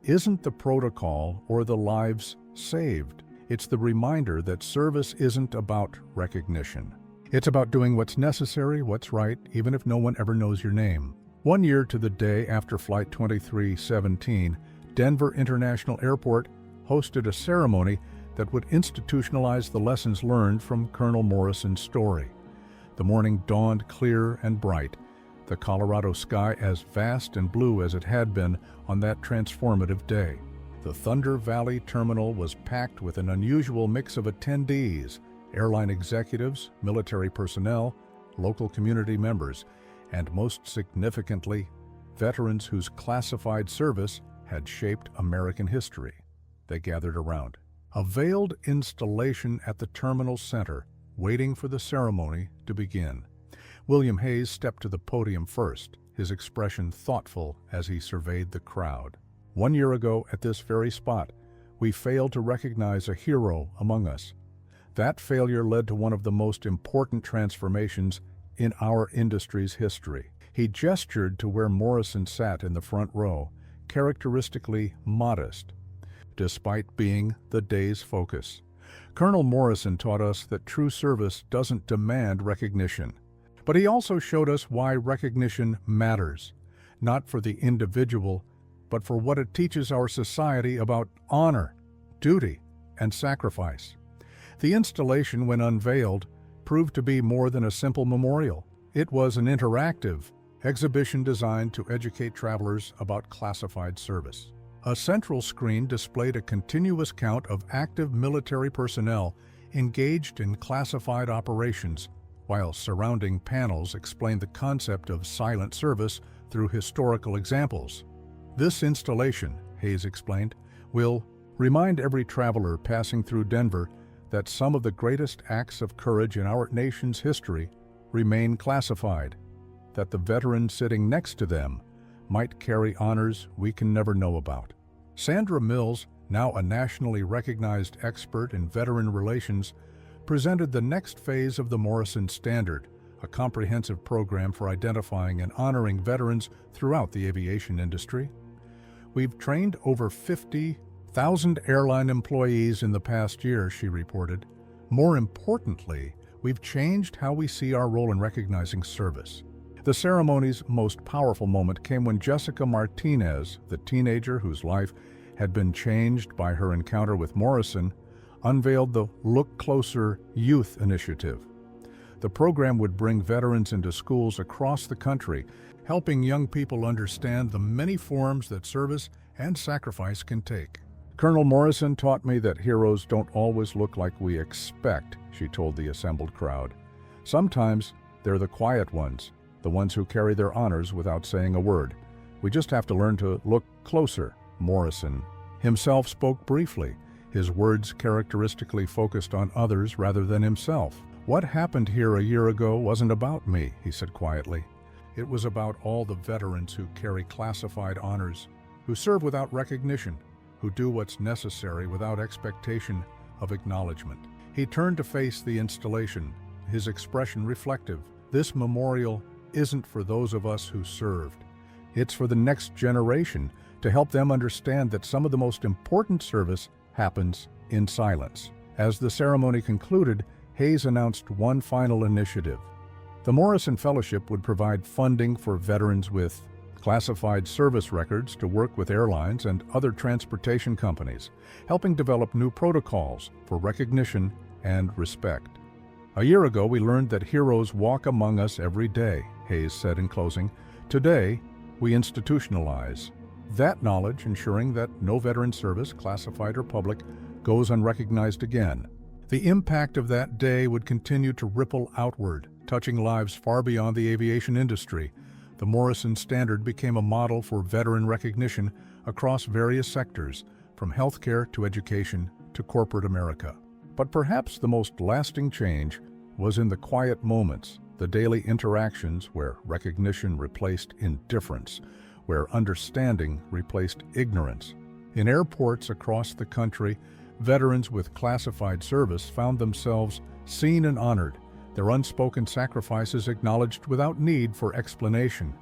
isn't the protocol or the lives saved. It's the reminder that service isn't about recognition. It's about doing what's necessary, what's right, even if no one ever knows your name. 1 year to the day after Flight 2317, Denver International Airport hosted a ceremony that would institutionalize the lessons learned from Colonel Morrison's story. The morning dawned clear and bright, the Colorado sky as vast and blue as it had been on that transformative day. The Thunder Valley Terminal was packed with an unusual mix of attendees, airline executives, military personnel, local community members, and most significantly, veterans whose classified service had shaped American history. They gathered around. A veiled installation at the terminal center, waiting for the ceremony to begin. William Hayes stepped to the podium first, his expression thoughtful as he surveyed the crowd. 1 year ago, at this very spot, we failed to recognize a hero among us. That failure led to one of the most important transformations in our industry's history. He gestured to where Morrison sat in the front row, characteristically modest, despite being the day's focus. Colonel Morrison taught us that true service doesn't demand recognition. But he also showed us why recognition matters, not for the individual, but for what it teaches our society about honor, duty, and sacrifice. The installation, when unveiled, proved to be more than a simple memorial. It was an interactive exhibition designed to educate travelers about classified service. A central screen displayed a continuous count of active military personnel engaged in classified operations, while surrounding panels explained the concept of silent service through historical examples. "This installation," Hayes explained, "will remind every traveler passing through Denver that some of the greatest acts of courage in our nation's history remain classified, that the veteran sitting next to them might carry honors we can never know about." Sandra Mills, now a nationally recognized expert in veteran relations, presented the next phase of the Morrison Standard, a comprehensive program for identifying and honoring veterans throughout the aviation industry. "We've trained over 50,000 airline employees in the past year," she reported. "More importantly, we've changed how we see our role in recognizing service." The ceremony's most powerful moment came when Jessica Martinez, the teenager whose life had been changed by her encounter with Morrison, unveiled the Look Closer Youth Initiative. The program would bring veterans into schools across the country, helping young people understand the many forms that service and sacrifice can take. "Colonel Morrison taught me that heroes don't always look like we expect," she told the assembled crowd. "Sometimes they're the quiet ones, the ones who carry their honors without saying a word. We just have to learn to look closer." Morrison himself spoke briefly, his words characteristically focused on others rather than himself. "What happened here a year ago wasn't about me," he said quietly. "It was about all the veterans who carry classified honors, who serve without recognition, who do what's necessary without expectation of acknowledgement." He turned to face the installation, his expression reflective. "This memorial isn't for those of us who served. It's for the next generation, to help them understand that some of the most important service happens in silence." As the ceremony concluded, Hayes announced one final initiative. The Morrison Fellowship would provide funding for veterans with classified service records to work with airlines and other transportation companies, helping develop new protocols for recognition and respect. "A year ago, we learned that heroes walk among us every day," Hayes said in closing. "Today, we institutionalize that knowledge, ensuring that no veteran service, classified or public, goes unrecognized again." The impact of that day would continue to ripple outward, touching lives far beyond the aviation industry. The Morrison Standard became a model for veteran recognition across various sectors, from healthcare to education to corporate America. But perhaps the most lasting change was in the quiet moments, the daily interactions where recognition replaced indifference, where understanding replaced ignorance. In airports across the country, veterans with classified service found themselves seen and honored, their unspoken sacrifices acknowledged without need for explanation.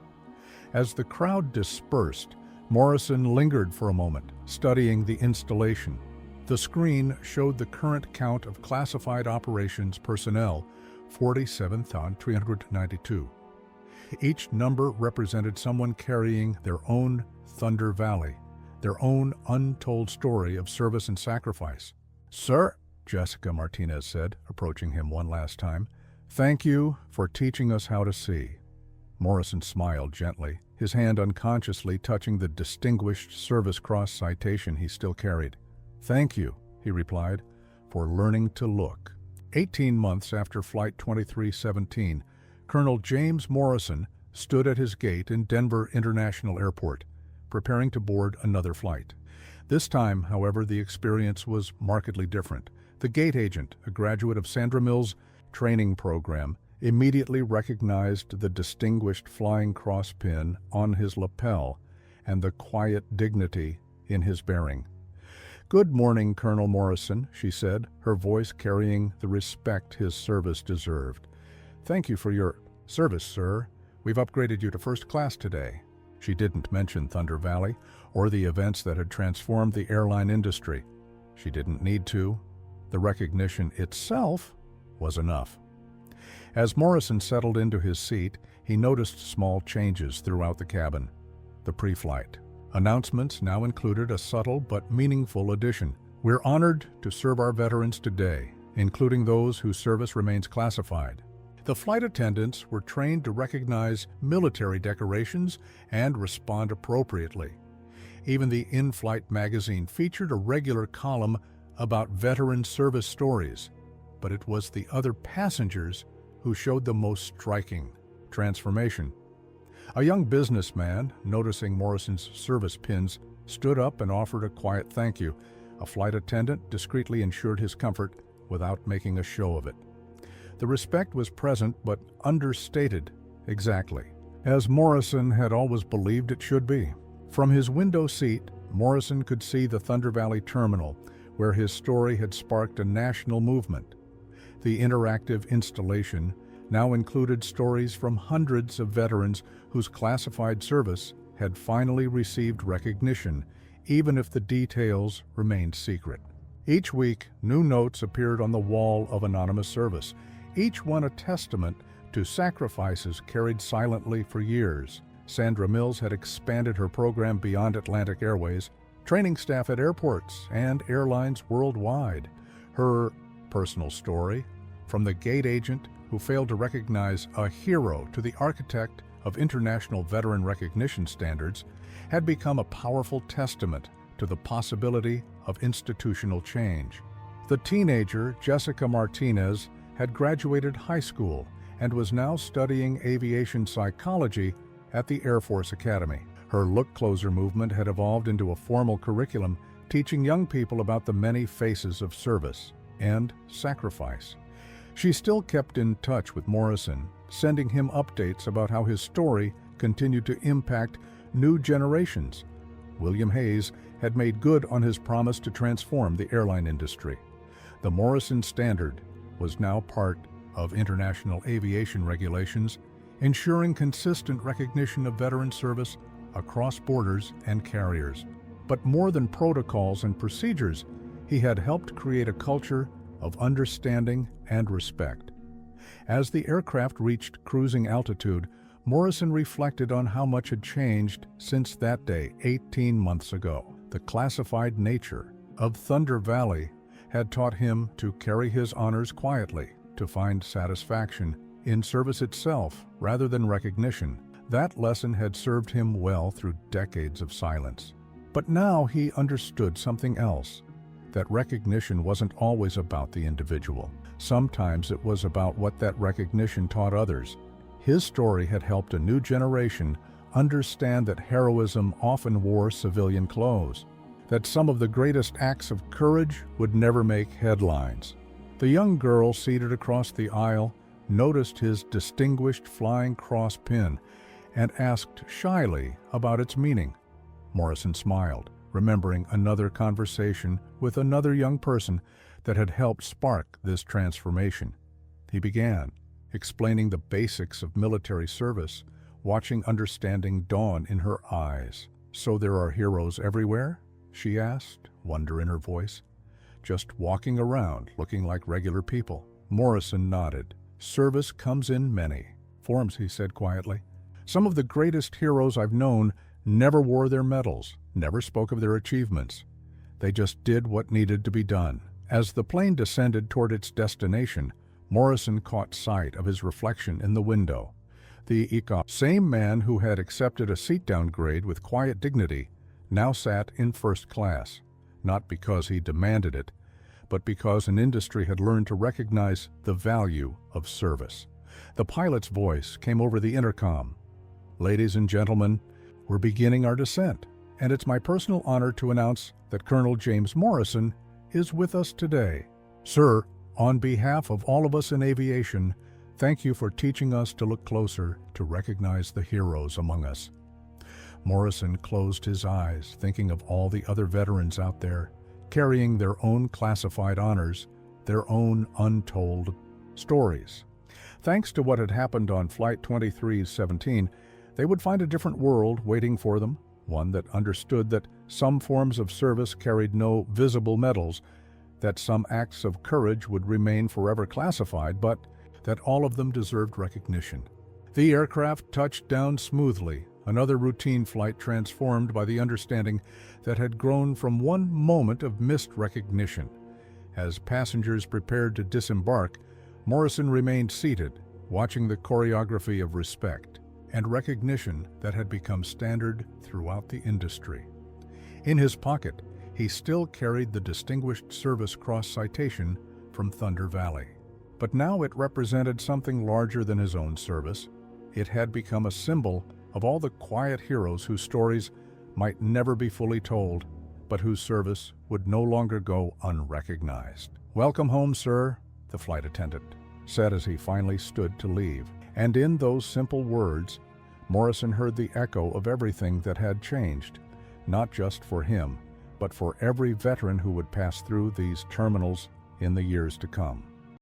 As the crowd dispersed, Morrison lingered for a moment, studying the installation. The screen showed the current count of classified operations personnel, 47,392. Each number represented someone carrying their own Thunder Valley, their own untold story of service and sacrifice. "Sir," Jessica Martinez said, approaching him one last time, "thank you for teaching us how to see." Morrison smiled gently, his hand unconsciously touching the Distinguished Service Cross citation he still carried. "Thank you," he replied, "for learning to look." 18 months after Flight 2317, Colonel James Morrison stood at his gate in Denver International Airport, preparing to board another flight. This time, however, the experience was markedly different. The gate agent, a graduate of Sandra Mills' training program, immediately recognized the distinguished flying cross pin on his lapel and the quiet dignity in his bearing. "Good morning, Colonel Morrison," she said, her voice carrying the respect his service deserved. "Thank you for your service, sir. We've upgraded you to first class today." She didn't mention Thunder Valley or the events that had transformed the airline industry. She didn't need to. The recognition itself was enough. As Morrison settled into his seat, he noticed small changes throughout the cabin. The pre-flight announcements now included a subtle but meaningful addition. "We're honored to serve our veterans today, including those whose service remains classified." The flight attendants were trained to recognize military decorations and respond appropriately. Even the in-flight magazine featured a regular column about veteran service stories, but it was the other passengers who showed the most striking transformation. A young businessman, noticing Morrison's service pins, stood up and offered a quiet thank you. A flight attendant discreetly ensured his comfort without making a show of it. The respect was present but understated, exactly, as Morrison had always believed it should be. From his window seat, Morrison could see the Thunder Valley Terminal, where his story had sparked a national movement. The interactive installation now included stories from hundreds of veterans whose classified service had finally received recognition, even if the details remained secret. Each week, new notes appeared on the wall of anonymous service, each one a testament to sacrifices carried silently for years. Sandra Mills had expanded her program beyond Atlantic Airways, training staff at airports and airlines worldwide. Her personal story, from the gate agent who failed to recognize a hero to the architect of international veteran recognition standards, had become a powerful testament to the possibility of institutional change. The teenager, Jessica Martinez, had graduated high school and was now studying aviation psychology at the Air Force Academy. Her Look Closer movement had evolved into a formal curriculum teaching young people about the many faces of service and sacrifice. She still kept in touch with Morrison, sending him updates about how his story continued to impact new generations. William Hayes had made good on his promise to transform the airline industry. The Morrison Standard was now part of international aviation regulations, ensuring consistent recognition of veteran service across borders and carriers. But more than protocols and procedures, he had helped create a culture of understanding and respect. As the aircraft reached cruising altitude, Morrison reflected on how much had changed since that day 18 months ago. The classified nature of Thunder Valley had taught him to carry his honors quietly, to find satisfaction in service itself rather than recognition. That lesson had served him well through decades of silence. But now he understood something else, that recognition wasn't always about the individual. Sometimes it was about what that recognition taught others. His story had helped a new generation understand that heroism often wore civilian clothes, that some of the greatest acts of courage would never make headlines. The young girl seated across the aisle noticed his distinguished Flying Cross pin and asked shyly about its meaning. Morrison smiled, remembering another conversation with another young person that had helped spark this transformation. He began, explaining the basics of military service, watching understanding dawn in her eyes. "So there are heroes everywhere?" she asked, wonder in her voice. "Just walking around, looking like regular people." Morrison nodded. "Service comes in many forms," he said quietly. "Some of the greatest heroes I've known never wore their medals, never spoke of their achievements. They just did what needed to be done." As the plane descended toward its destination, Morrison caught sight of his reflection in the window. The same man who had accepted a seat downgrade with quiet dignity now sat in first class, not because he demanded it, but because an industry had learned to recognize the value of service. The pilot's voice came over the intercom. "Ladies and gentlemen, we're beginning our descent, and it's my personal honor to announce that Colonel James Morrison is with us today. Sir, on behalf of all of us in aviation, thank you for teaching us to look closer to recognize the heroes among us." Morrison closed his eyes, thinking of all the other veterans out there, carrying their own classified honors, their own untold stories. Thanks to what had happened on Flight 2317, they would find a different world waiting for them, one that understood that some forms of service carried no visible medals, that some acts of courage would remain forever classified, but that all of them deserved recognition. The aircraft touched down smoothly, another routine flight transformed by the understanding that had grown from one moment of missed recognition. As passengers prepared to disembark, Morrison remained seated, watching the choreography of respect and recognition that had become standard throughout the industry. In his pocket, he still carried the Distinguished Service Cross citation from Thunder Valley. But now it represented something larger than his own service. It had become a symbol of all the quiet heroes whose stories might never be fully told, but whose service would no longer go unrecognized. "Welcome home, sir," the flight attendant said as he finally stood to leave. And in those simple words, Morrison heard the echo of everything that had changed, not just for him, but for every veteran who would pass through these terminals in the years to come.